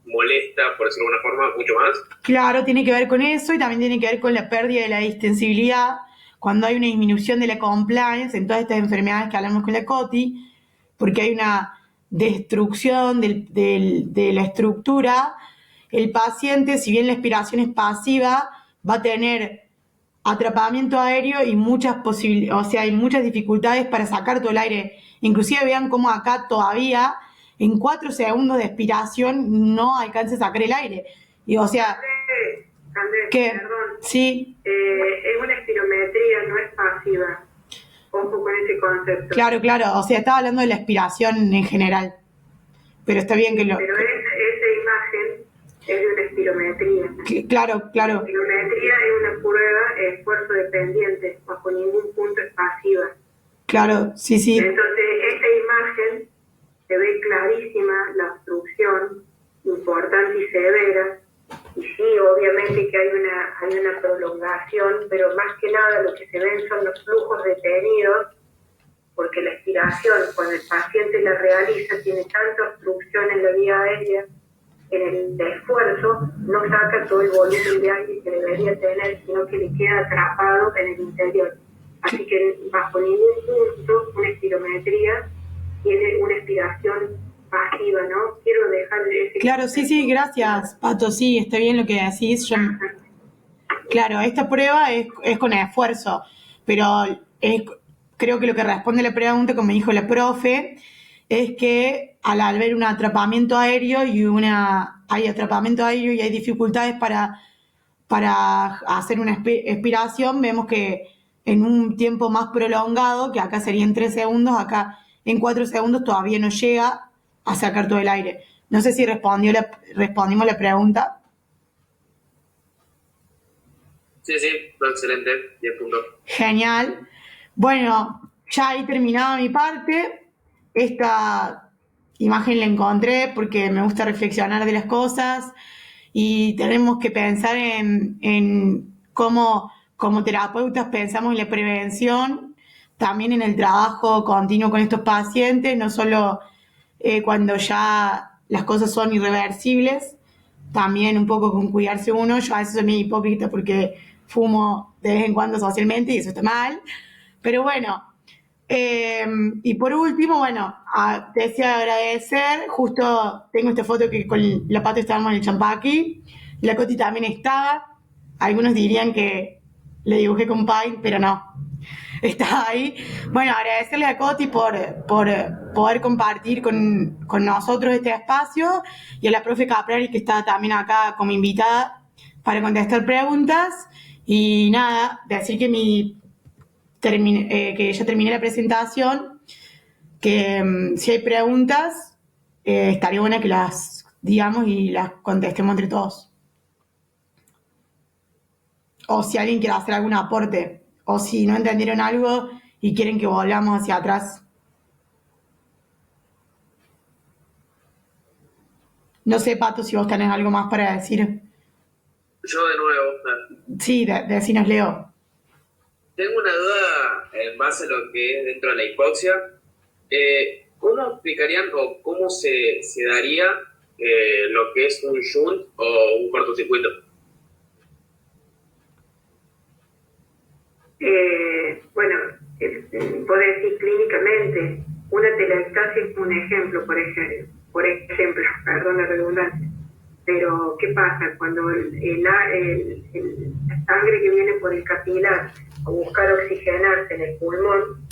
molesta, por decirlo de alguna forma, mucho más. Claro, tiene que ver con eso y también tiene que ver con la pérdida de la distensibilidad. Cuando hay una disminución de la compliance en todas estas enfermedades que hablamos con la COTI, porque hay una destrucción de la estructura, el paciente, si bien la expiración es pasiva, va a tener atrapamiento aéreo y muchas posibilidades, o sea, hay muchas dificultades para sacar todo el aire. Inclusive vean cómo acá todavía en 4 segundos de expiración no alcanza a sacar el aire. Y o sea, Andrés, ¿qué? perdón. Sí. Es una espirometría, no es pasiva. Ojo con ese concepto. Claro, o sea, estaba hablando de la expiración en general. Pero está bien que lo... Pero esa imagen es de una espirometría. Claro. La espirometría es una prueba esfuerzo dependiente, bajo ningún punto es pasiva. Claro, sí. Entonces, esta imagen se ve clarísima la obstrucción, importante y severa, y sí, obviamente que hay una prolongación, pero más que nada lo que se ven son los flujos detenidos, porque la expiración, cuando el paciente la realiza, tiene tanta obstrucción en la vía aérea, en el esfuerzo, no saca todo el volumen de aire que debería tener, sino que le queda atrapado en el interior. Así que bajo ningún punto una espirometría tiene una expiración pasiva, ¿no? Quiero dejar ese... Claro, sí, gracias, Pato, sí, está bien lo que decís. Claro, esta prueba es con esfuerzo, pero creo que lo que responde a la pregunta, como dijo la profe, es que al haber un atrapamiento aéreo hay atrapamiento aéreo y hay dificultades para hacer una expiración, vemos que en un tiempo más prolongado, que acá serían 3 segundos, acá en 4 segundos todavía no llega a sacar todo el aire. No sé si respondimos la pregunta. Sí, excelente, 10 puntos. Genial. Bueno, ya ahí terminaba mi parte. Esta imagen la encontré porque me gusta reflexionar de las cosas y tenemos que pensar en cómo como terapeutas pensamos en la prevención, también en el trabajo continuo con estos pacientes, no solo cuando ya las cosas son irreversibles, también un poco con cuidarse uno. Yo a veces soy muy hipócrita porque fumo de vez en cuando socialmente y eso está mal, pero bueno. Y por último, bueno, deseo agradecer, justo tengo esta foto que con la Pato estábamos en el Champaqui, la Coti también estaba, algunos dirían que le dibujé con Paint, pero no, estaba ahí. Bueno, agradecerle a Coti por poder compartir con nosotros este espacio y a la profe Caprari que está también acá como invitada para contestar preguntas y nada, decir que que ya terminé la presentación, que si hay preguntas, estaría buena que las digamos y las contestemos entre todos. O si alguien quiere hacer algún aporte, o si no entendieron algo y quieren que volvamos hacia atrás. No sé, Pato, si vos tenés algo más para decir. Yo de nuevo. Sí, decinos, Leo. Tengo una duda en base a lo que es dentro de la hipoxia. ¿Cómo explicarían o cómo se daría lo que es un shunt o un cortocircuito? Bueno, puedo decir clínicamente, una telangiectasia es un ejemplo, por ejemplo. por ejemplo, perdón la redundancia. Pero, ¿qué pasa? Cuando la sangre que viene por el capilar a buscar oxigenarse en el pulmón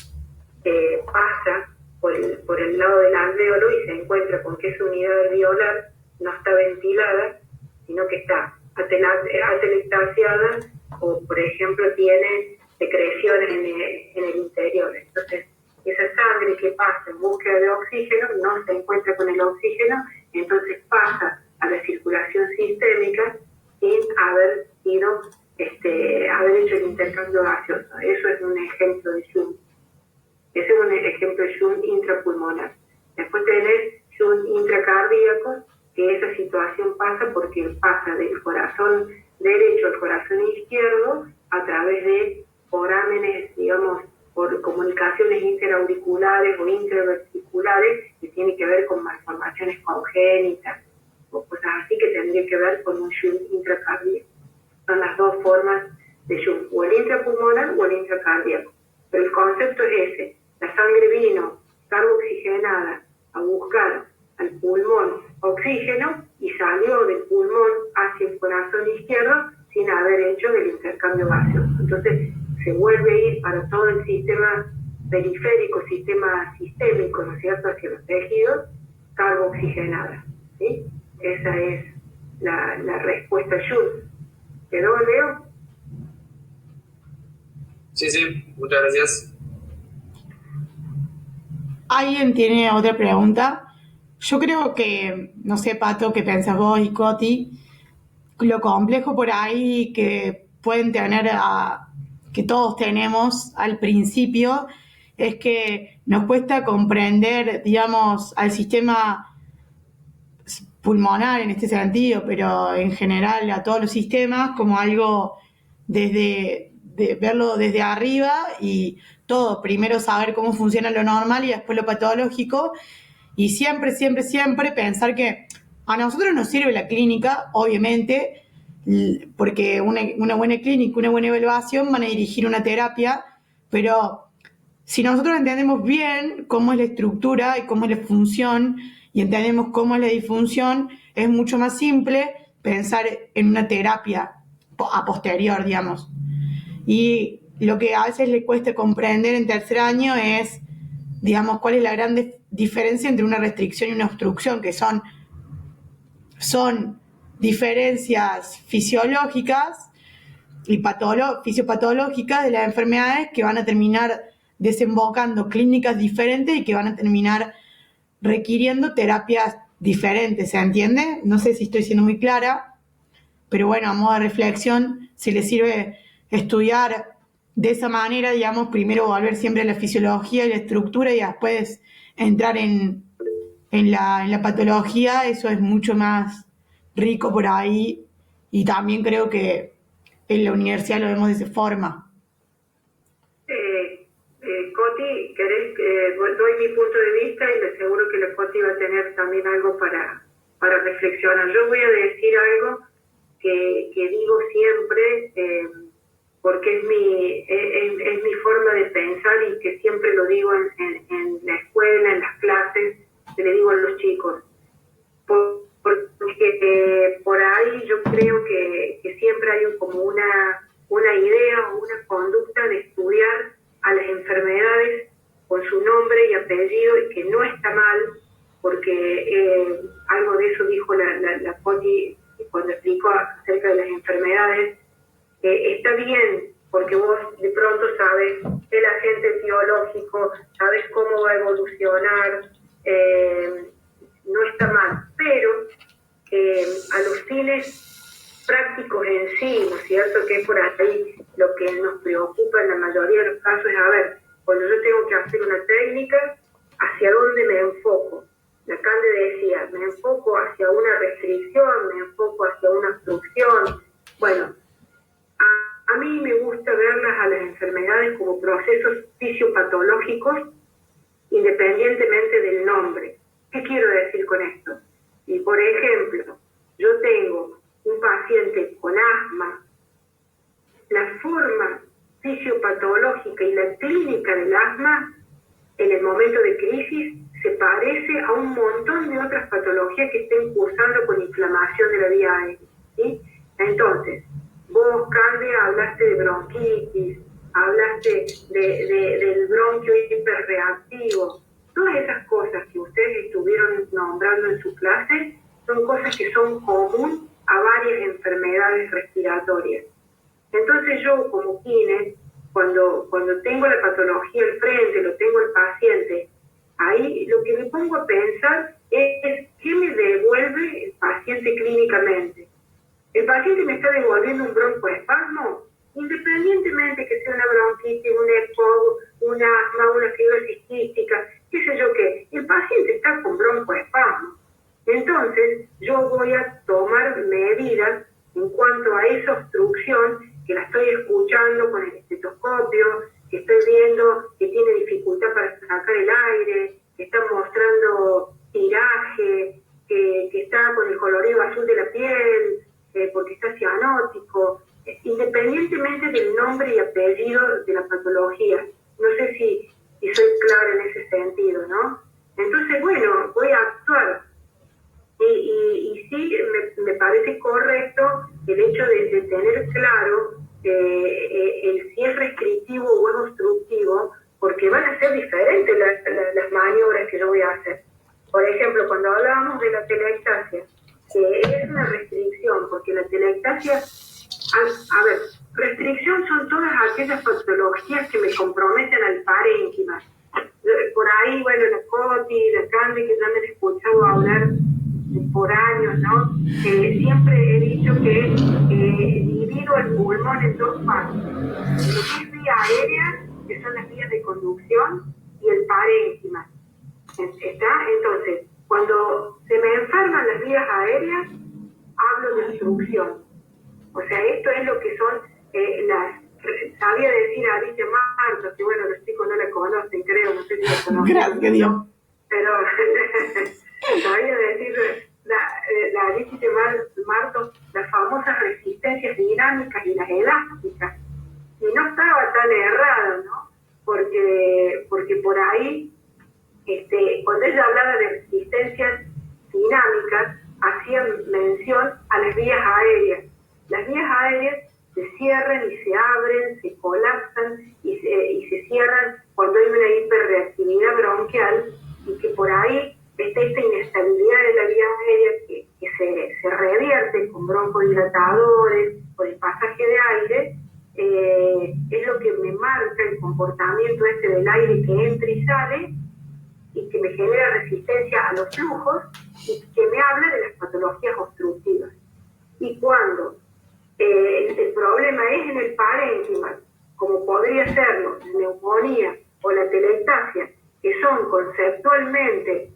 pasa por el lado del alvéolo y se encuentra con que esa unidad alveolar no está ventilada, sino que está atelectasiada o, por ejemplo, tiene secreciones en el interior. Entonces, esa sangre que pasa en búsqueda de oxígeno no se encuentra con el oxígeno, entonces pasa a la circulación sistémica sin haber hecho el intercambio gaseoso. Eso es un ejemplo de shunt. Ese es un ejemplo de shunt intrapulmonar. Después tenés shunt intracardíaco, que esa situación pasa porque pasa del corazón derecho al corazón izquierdo a través de forámenes, digamos, por comunicaciones interauriculares o intraventriculares que tienen que ver con malformaciones congénitas o cosas así que tendría que ver con un shunt intracardíaco. Son las dos formas de shunt, o el intrapulmonar o el intracardíaco. Pero el concepto es ese: la sangre vino carga oxigenada a buscar al pulmón oxígeno y salió del pulmón hacia el corazón izquierdo sin haber hecho el intercambio gaseoso. Entonces se vuelve a ir para todo el sistema periférico, sistema sistémico, ¿no es cierto?, hacia los tejidos, carga oxigenada, ¿sí? Esa es la respuesta shunt. ¿Quedó, Leo? Sí, muchas gracias. ¿Alguien tiene otra pregunta? Yo creo que, no sé, Pato, qué pensás vos y Coti, lo complejo por ahí que pueden tener, que todos tenemos al principio, es que nos cuesta comprender, digamos, al sistema pulmonar en este sentido, pero en general a todos los sistemas como algo de verlo desde arriba y todo, primero saber cómo funciona lo normal y después lo patológico, y siempre pensar que a nosotros nos sirve la clínica, obviamente, porque una buena clínica, una buena evaluación van a dirigir una terapia, pero si nosotros entendemos bien cómo es la estructura y cómo es la función y entendemos cómo es la disfunción, es mucho más simple pensar en una terapia a posterior, digamos. Y lo que a veces le cuesta comprender en tercer año es, digamos, cuál es la gran diferencia entre una restricción y una obstrucción, que son diferencias fisiológicas y fisiopatológicas de las enfermedades que van a terminar desembocando clínicas diferentes y que van a terminar requiriendo terapias diferentes, ¿se entiende? No sé si estoy siendo muy clara, pero bueno, a modo de reflexión, si les sirve estudiar de esa manera, digamos, primero volver siempre a la fisiología y la estructura y después entrar en la patología, eso es mucho más rico por ahí, y también creo que en la universidad lo vemos de esa forma. Coti, ¿querés que doy mi punto de vista y le aseguro que la Coti va a tener también algo para reflexionar? Yo voy a decir algo que digo siempre, porque es mi forma de pensar y que siempre lo digo en la escuela, en las clases, que le digo a los chicos. Porque por ahí yo creo que siempre hay como una idea o una conducta de estudiar a las enfermedades con su nombre y apellido, y que no está mal, porque algo de eso dijo la Coti cuando explicó acerca de las enfermedades. Está bien, porque vos de pronto sabes el agente etiológico, sabes cómo va a evolucionar, no está mal, pero a los fines prácticos en sí, ¿no es cierto?, que es por ahí lo que nos preocupa en la mayoría de los casos, es, a ver, cuando yo tengo que hacer una técnica, ¿hacia dónde me enfoco? La Cande decía, me enfoco hacia una restricción, me enfoco hacia una obstrucción. Bueno, a mí me gusta verlas a las enfermedades como procesos fisiopatológicos independientemente del nombre. ¿Qué quiero decir con esto? Y por ejemplo, yo tengo un paciente con asma, la forma fisiopatológica y la clínica del asma en el momento de crisis se parece a un montón de otras patologías que estén cursando con inflamación de la vía aérea, ¿sí? Entonces, vos, Candy, hablaste de bronquitis, hablaste del bronquio hiperreactivo. Todas esas cosas que ustedes estuvieron nombrando en su clase son cosas que son común a varias enfermedades respiratorias. Entonces yo, como kine, cuando tengo la patología al frente, lo tengo el paciente, ahí lo que me pongo a pensar es qué me devuelve el paciente clínicamente. El paciente me está devolviendo un broncoespasmo, independientemente que sea una bronquitis, un EPOC, un asma, una fibrosis quística, qué sé yo qué. El paciente está con broncoespasmo. Entonces, yo voy a tomar medidas en cuanto a esa obstrucción, que la estoy escuchando con el estetoscopio, que estoy viendo que tiene dificultad para sacar el aire, que está mostrando tiraje, que está con el colorido azul de la piel, porque está cianótico, independientemente del nombre y apellido de la patología. No sé si soy clara en ese sentido, ¿no? Entonces, bueno, voy a actuar. Y sí, me parece correcto el hecho de tener claro el si es restrictivo o es obstructivo, porque van a ser diferentes las maniobras que yo voy a hacer. Por ejemplo, cuando hablábamos de la telectasia, que es una restricción, porque la telectasia, a ver, restricción son todas aquellas patologías que me comprometen al parénquima. Por ahí, bueno, la Coti, la Candy, que ya me han escuchado hablar por años, ¿no? Siempre he dicho que divido el pulmón en dos partes. Lo que es vía aérea, que son las vías de conducción, y el parénquima. ¿Está? Entonces, cuando se me enferman las vías aéreas, hablo de obstrucción. O sea, esto es lo que son sabía decir a Alicia Marto, que bueno, los chicos no la conocen, creo, no sé si la conocen. Gracias, Dios. Pero sabía decir la Alicia Marto, las famosas resistencias dinámicas y las elásticas. Y no estaba tan errado, ¿no? Porque por ahí, cuando ella hablaba de resistencias dinámicas, hacía mención a las vías aéreas. Las vías aéreas se cierran y se abren, se colapsan y se cierran cuando hay una hiperreactividad bronquial, y que por ahí está esta inestabilidad de la vía aérea que se revierte con broncodilatadores, con el pasaje de aire. Es lo que me marca el comportamiento del aire que entra y sale, y que me genera resistencia a los flujos, y que me habla de las patologías obstructivas. Y cuando el problema es en el parénquima, como podría serlo la neumonía o la telectasia, que son conceptualmente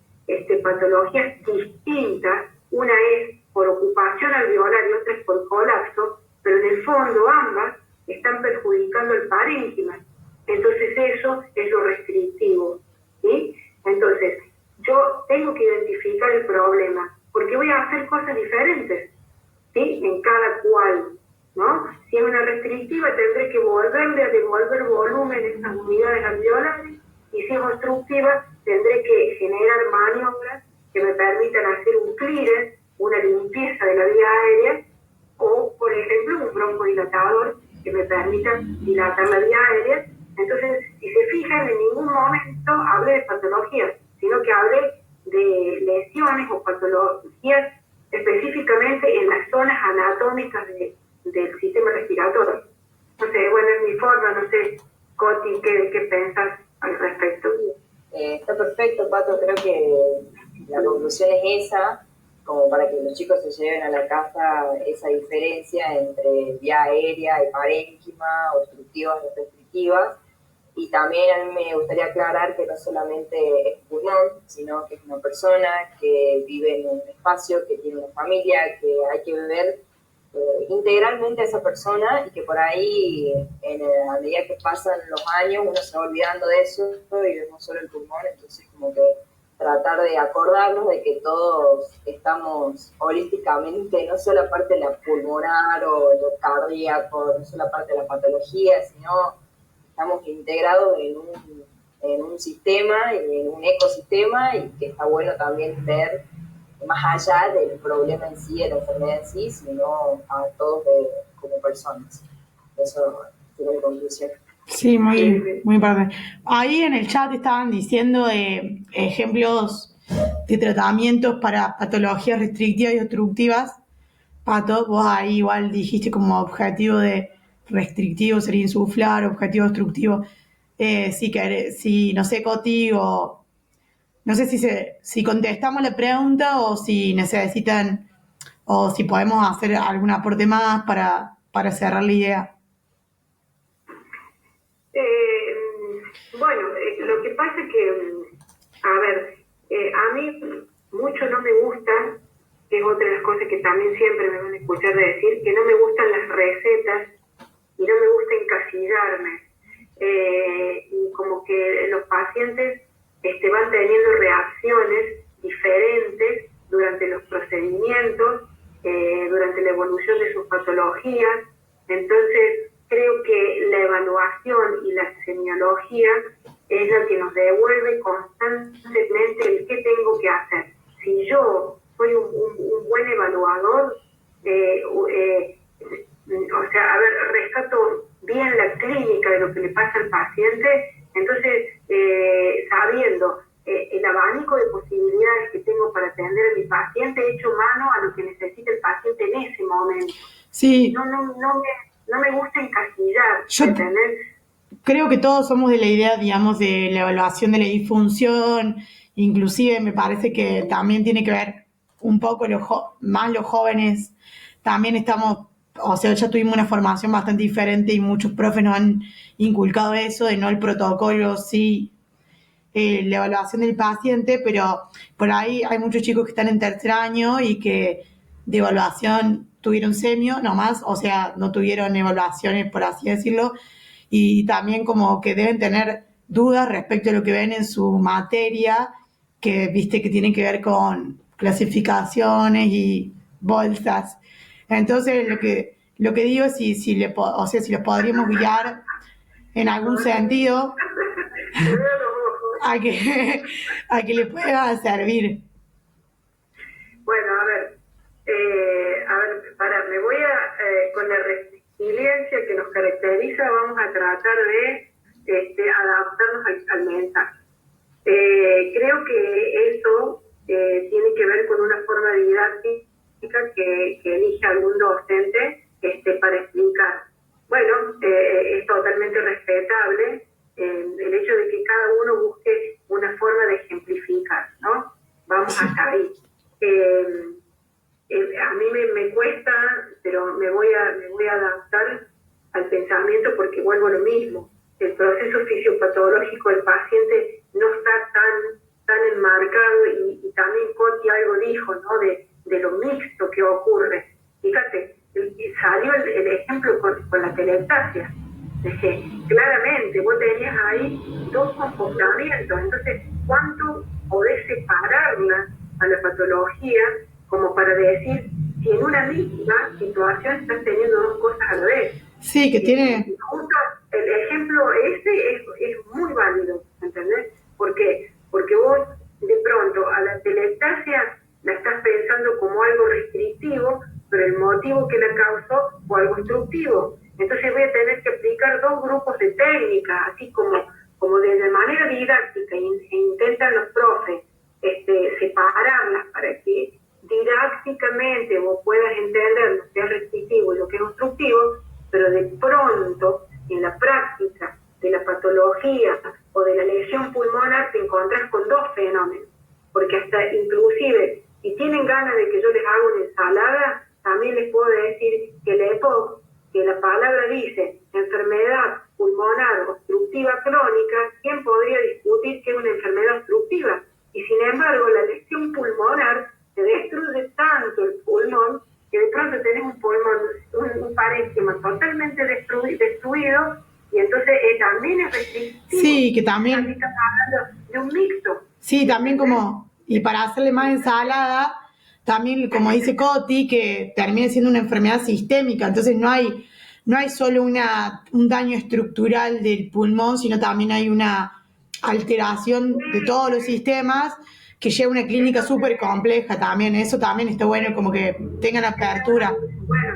patologías distintas, una es por ocupación alveolar y otra es por colapso, pero en el fondo ambas están perjudicando el parénquima. Entonces eso es lo restrictivo, ¿sí? Entonces, yo tengo que identificar el problema, porque voy a hacer cosas diferentes, ¿sí? En cada cual, ¿no? Si es una restrictiva, tendré que volverle a devolver volumen en esas unidades alveolares, y si es obstructiva, tendré que generar maniobras que me permitan hacer un clearance, una limpieza de la vía aérea, o, por ejemplo, un broncodilatador que me permita dilatar la vía aérea. Entonces, si se fijan, en ningún momento hablé de patologías, sino que hablé de lesiones o patologías específicamente en las zonas anatómicas del sistema respiratorio. No sé, bueno, es mi forma, no sé, Coti, ¿qué pensás al respecto? Está perfecto, Pato, creo que la conclusión es esa, como para que los chicos se lleven a la casa esa diferencia entre vía aérea y parénquima, obstructivas y restrictivas. Y también a mí me gustaría aclarar que no solamente es pulmón, sino que es una persona que vive en un espacio, que tiene una familia, que hay que ver integralmente a esa persona, y que por ahí, a medida que pasan los años, uno se va olvidando de eso y vemos solo el pulmón. Entonces, como que tratar de acordarnos de que todos estamos holísticamente, no solo la parte de la pulmonar o lo cardíaco, no solo la parte de la patología, sino estamos integrados en un sistema, en un ecosistema, y que está bueno también ver más allá del problema en sí, de la enfermedad en sí, sino a todos como personas. Eso es mi conclusión. Sí, muy, muy importante. Ahí en el chat estaban diciendo ejemplos de tratamientos para patologías restrictivas y obstructivas. Pato, vos ahí igual dijiste como objetivo de restrictivo sería insuflar, objetivo obstructivo. Si no sé, Coti, o no sé si contestamos la pregunta o si necesitan, o si podemos hacer algún aporte más para cerrar la idea. Bueno, lo que pasa es que, a ver, a mí mucho no me gusta, que es otra de las cosas que también siempre me van a escuchar decir, que no me gustan las recetas y no me gusta encasillarme. Y como que los pacientes van teniendo reacciones diferentes durante los procedimientos, durante la evolución de sus patologías. Entonces, creo que la evaluación y la semiología es la que nos devuelve constantemente el qué tengo que hacer. Si yo soy un buen evaluador, o sea, a ver, rescato bien la clínica de lo que le pasa al paciente, entonces, sabiendo el abanico de posibilidades que tengo para atender a mi paciente, echo mano a lo que necesita el paciente en ese momento. Sí. No me gusta encasillar, ¿entendés? Creo que todos somos de la idea, digamos, de la evaluación de la disfunción, inclusive me parece que también tiene que ver un poco más los jóvenes, también estamos, o sea, ya tuvimos una formación bastante diferente y muchos profes nos han inculcado eso, de no el protocolo, sí, la evaluación del paciente, pero por ahí hay muchos chicos que están en tercer año y que de evaluación tuvieron semio nomás, o sea, no tuvieron evaluaciones, por así decirlo, y también como que deben tener dudas respecto a lo que ven en su materia, que viste que tiene que ver con clasificaciones y bolsas. Entonces lo que digo es si los podríamos guiar en algún sentido a que le pueda servir. Bueno, a ver, me voy con la resiliencia que nos caracteriza, vamos a tratar de adaptarnos al mensaje. Creo que eso tiene que ver con una forma didáctica que elige algún docente para explicar. Bueno, es totalmente respetable el hecho de que cada uno busque una forma de ejemplificar, ¿no? Vamos hasta ahí. A mí me cuesta, pero me voy a adaptar al pensamiento porque vuelvo a lo mismo. El proceso fisiopatológico del paciente no está tan enmarcado y también Coti algo dijo, ¿no? De lo mixto que ocurre. Fíjate, salió el ejemplo con la telectasia. Claramente, vos tenías ahí dos comportamientos, entonces, ¿cuánto podés separarla a la patología como para decir si en una misma situación estás teniendo dos cosas a la vez? Sí, que tiene... Y justo el ejemplo ese es muy válido, ¿entendés? ¿Por qué? Porque vos de pronto a la telectasia la estás pensando como algo restrictivo, pero el motivo que la causó fue algo instructivo. Entonces voy a tener que aplicar dos grupos de técnicas, así como de manera didáctica, e intentan los profes separarlas para que didácticamente vos puedas entender lo que es restrictivo y lo que es obstructivo, pero de pronto en la práctica de la patología o de la lesión pulmonar te encontrás con dos fenómenos, porque hasta inclusive si tienen ganas de que yo les haga una ensalada, también les puedo decir que la EPOC, que la palabra dice enfermedad pulmonar obstructiva crónica, ¿quién podría discutir que es una enfermedad obstructiva? Y sin embargo, la lesión pulmonar te destruye tanto el pulmón que de pronto tenés un pulmón, un parénquima totalmente destruido, y entonces también es restrictivo. Sí, que también... Aquí estamos hablando de un mixto. Sí, también como... Y para hacerle más ensalada, también, como dice Coti, que termina siendo una enfermedad sistémica, entonces no hay solo un daño estructural del pulmón, sino también hay alteración de todos los sistemas que lleva una clínica súper compleja también. Eso también está bueno, como que tengan apertura. Bueno,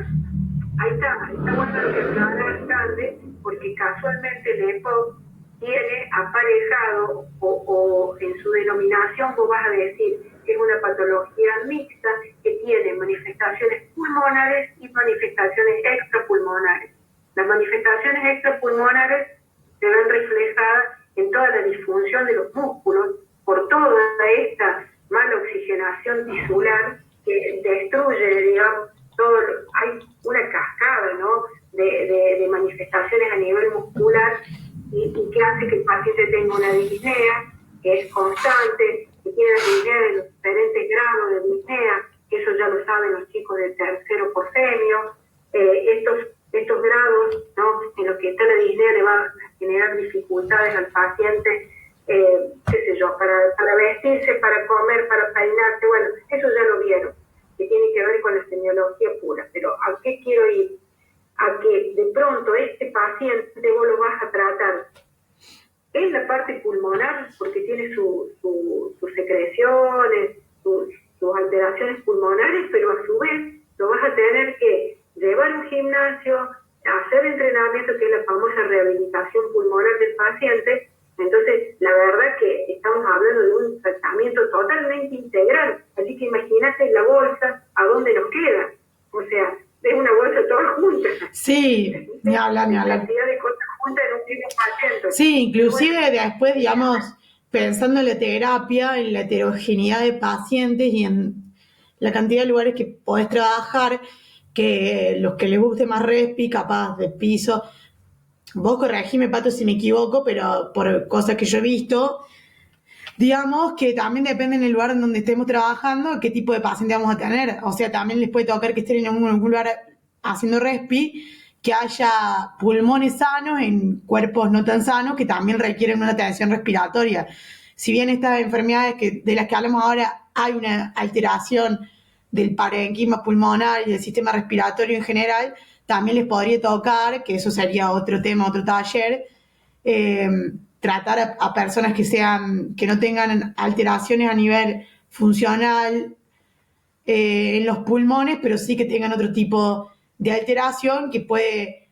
ahí está bueno lo que aclara Alcalde, porque casualmente el EPOC tiene aparejado o en su denominación vos vas a decir que es una patología mixta que tiene manifestaciones pulmonares y manifestaciones extrapulmonares. Las manifestaciones extrapulmonares se ven reflejadas en toda la disfunción de los músculos por toda esta mala oxigenación tisular que destruye, digamos, hay una cascada, ¿no?, de manifestaciones a nivel muscular y que hace que el paciente tenga una disnea que es constante, que tiene la disnea de los diferentes grados de disnea, que eso ya lo saben los chicos de tercero porcemio. Estos grados, ¿no?, en los que está la disnea le va a generar dificultades al paciente, qué sé yo, para vestirse, para comer, para peinarse, bueno, eso ya lo vieron, que tiene que ver con la semiología pura. Pero ¿a qué quiero ir? A que de pronto este paciente vos lo vas a tratar en la parte pulmonar, porque tiene sus secreciones, sus alteraciones pulmonares, pero a su vez lo vas a tener que llevar a un gimnasio, hacer entrenamiento, que es la famosa rehabilitación pulmonar del paciente. Entonces, la verdad que estamos hablando de un tratamiento totalmente integral. Así que imagínate la bolsa, ¿a dónde nos queda? O sea, es una bolsa toda junta. Sí, ni hablar. Cantidad de cosas juntas en un mismo paciente. Sí, inclusive después, digamos, pensando en la terapia, en la heterogeneidad de pacientes y en la cantidad de lugares que podés trabajar, que los que les guste más respi, capaz de piso. Vos corregime, Pato, si me equivoco, pero por cosas que yo he visto, digamos que también depende en el lugar en donde estemos trabajando, qué tipo de paciente vamos a tener. O sea, también les puede tocar que estén en algún lugar haciendo respi, que haya pulmones sanos en cuerpos no tan sanos que también requieren una atención respiratoria. Si bien estas enfermedades de las que hablamos ahora hay una alteración del parenquima pulmonar y del sistema respiratorio en general, también les podría tocar, que eso sería otro tema, otro taller, tratar a personas que no tengan alteraciones a nivel funcional en los pulmones, pero sí que tengan otro tipo de alteración que puede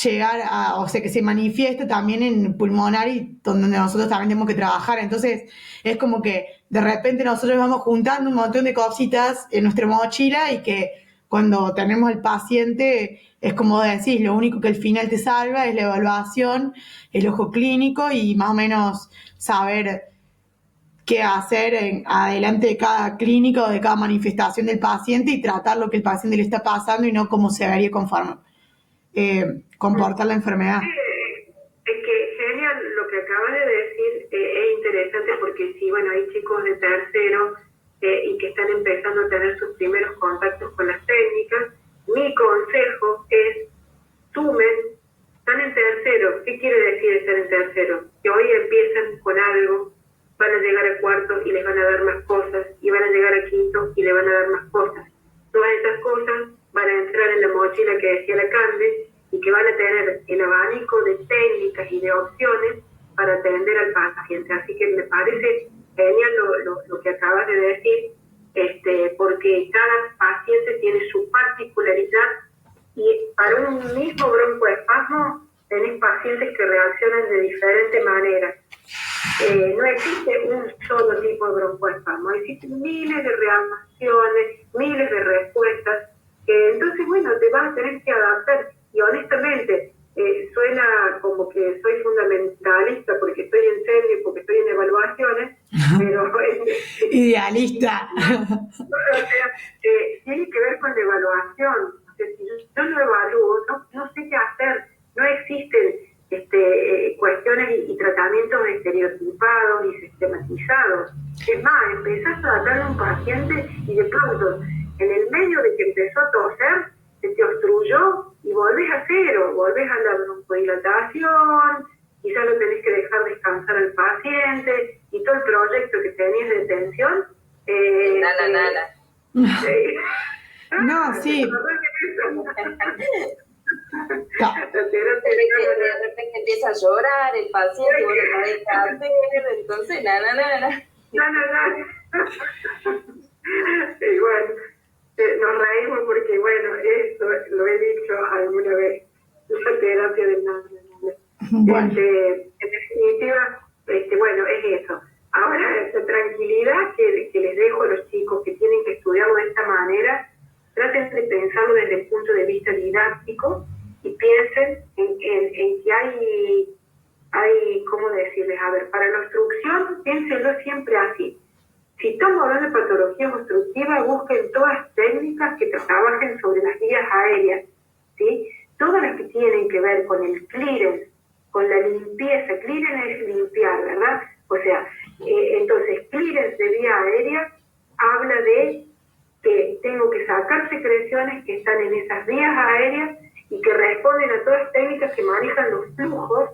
llegar o sea, que se manifieste también en pulmonar y donde nosotros también tenemos que trabajar. Entonces, es como que de repente nosotros vamos juntando un montón de cositas en nuestra mochila y que cuando tenemos al paciente, es como decís, lo único que al final te salva es la evaluación, el ojo clínico y más o menos saber qué hacer adelante de cada clínica o de cada manifestación del paciente y tratar lo que el paciente le está pasando y no cómo se debería comportar la enfermedad. Es que genial lo que acabas de decir, es interesante porque sí, bueno, hay chicos de tercero y que están empezando a tener sus primeros contactos con las técnicas. Mi consejo es, sumen, están en tercero. ¿Qué quiere decir estar en tercero? Que hoy empiezan con algo, van a llegar a cuarto y les van a dar más cosas, y van a llegar a quinto y le van a dar más cosas. Todas esas cosas van a entrar en la mochila que decía la Cande y que van a tener el abanico de técnicas y de opciones para atender al paciente. Así que me parece genial lo que acabas de decir, porque cada paciente tiene su particularidad y para un mismo broncoespasmo tenés pacientes que reaccionan de diferente manera. No existe un solo tipo de broncoespasmo, existen miles de reacciones, miles de respuestas, entonces bueno, te vas a tener que adaptar y honestamente suena como que soy fundamentalista porque estoy en serio, porque estoy en evaluaciones, pero idealista. O sea, tiene que ver con la evaluación. O sea, si yo no evalúo, no sé qué hacer, no existen cuestiones y tratamientos estereotipados y sistematizados. Es más, empezás a tratar a un paciente y de pronto, en el medio de que empezó a toser, se te obstruyó y volvés a cero, volvés a la broncodilatación, quizás lo tenés que dejar descansar al paciente y todo el proyecto que tenías de atención. No, sí. Ta- La terapia De repente empieza a llorar el paciente y vos lo podés hacer, entonces nada. no. Y bueno, nos reímos porque, bueno, esto lo he dicho alguna vez, la terapia del nada. Bueno, En definitiva, bueno, es eso. Ahora, la tranquilidad que les dejo a los chicos que tienen que estudiarlo de esta manera, traten de pensarlo desde el punto de vista didáctico y piensen en que hay, ¿cómo decirles? A ver, para la obstrucción, piénsenlo siempre así. Si estamos hablando de patologías obstructivas, busquen todas técnicas que trabajen sobre las vías aéreas, ¿sí? Todas las que tienen que ver con el clearance, con la limpieza. Clearance es limpiar, ¿verdad? O sea, entonces, clearance de vía aérea habla de que tengo que sacar secreciones que están en esas vías aéreas y que responden a todas técnicas que manejan los flujos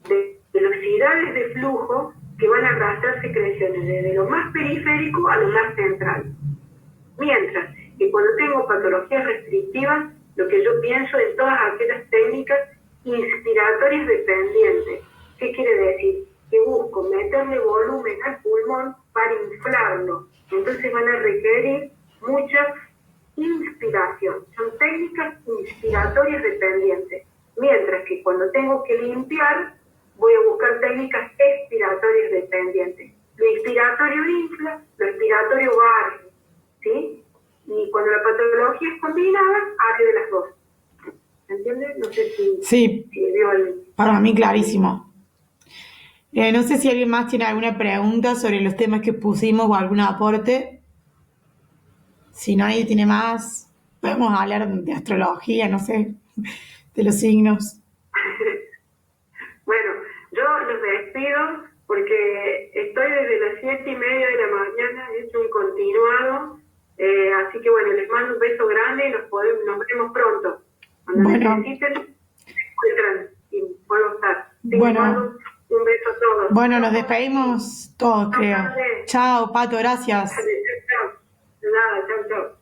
de velocidades de flujo que van a arrastrar secreciones desde lo más periférico a lo más central. Mientras que cuando tengo patologías restrictivas, lo que yo pienso en todas aquellas técnicas inspiratorias dependientes. ¿Qué quiere decir? Que busco meterle volumen al pulmón para inflarlo. Entonces van a requerir mucha inspiración. Son técnicas inspiratorias dependientes. Mientras que cuando tengo que limpiar, voy a buscar técnicas expiratorias dependientes. Lo inspiratorio infla, lo expiratorio barre, ¿sí? Y cuando la patología es combinada, hace de las dos. ¿Entiendes? No sé sí, si vio el... para mí clarísimo. No sé si alguien más tiene alguna pregunta sobre los temas que pusimos o algún aporte. Si nadie tiene más, podemos hablar de astrología, no sé, de los signos. Bueno, yo los despido porque estoy desde las 7:30 de la mañana, he hecho un continuado, así que bueno, les mando un beso grande y nos vemos pronto. Cuando Bueno. necesiten, me encuentran y puedo estar. Sí, Bueno. les mando un beso a todos. Bueno, nos despedimos todos, creo. Chao, Pato, gracias. Chao. Nada, chao.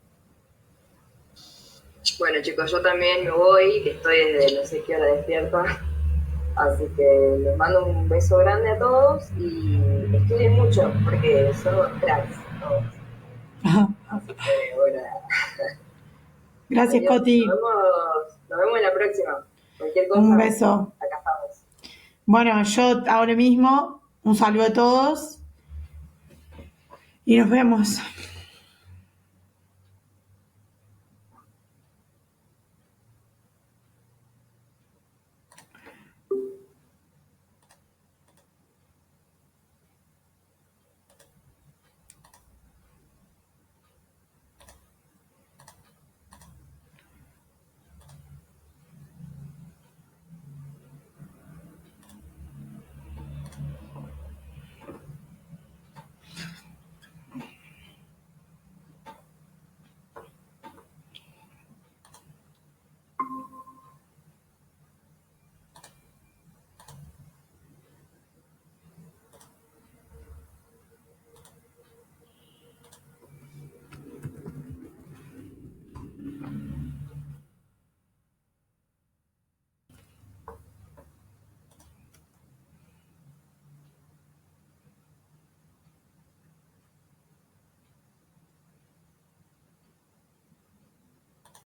Bueno chicos, yo también me voy, que estoy desde no sé qué hora despierta. Así que les mando un beso grande a todos y estudien mucho, porque son unos cracks todos. Ajá. Así que bueno. Gracias, Adiós. Coti. Nos vemos en la próxima. Cualquier cosa, Un beso. acá estamos. Bueno, yo ahora mismo, un saludo a todos y nos vemos.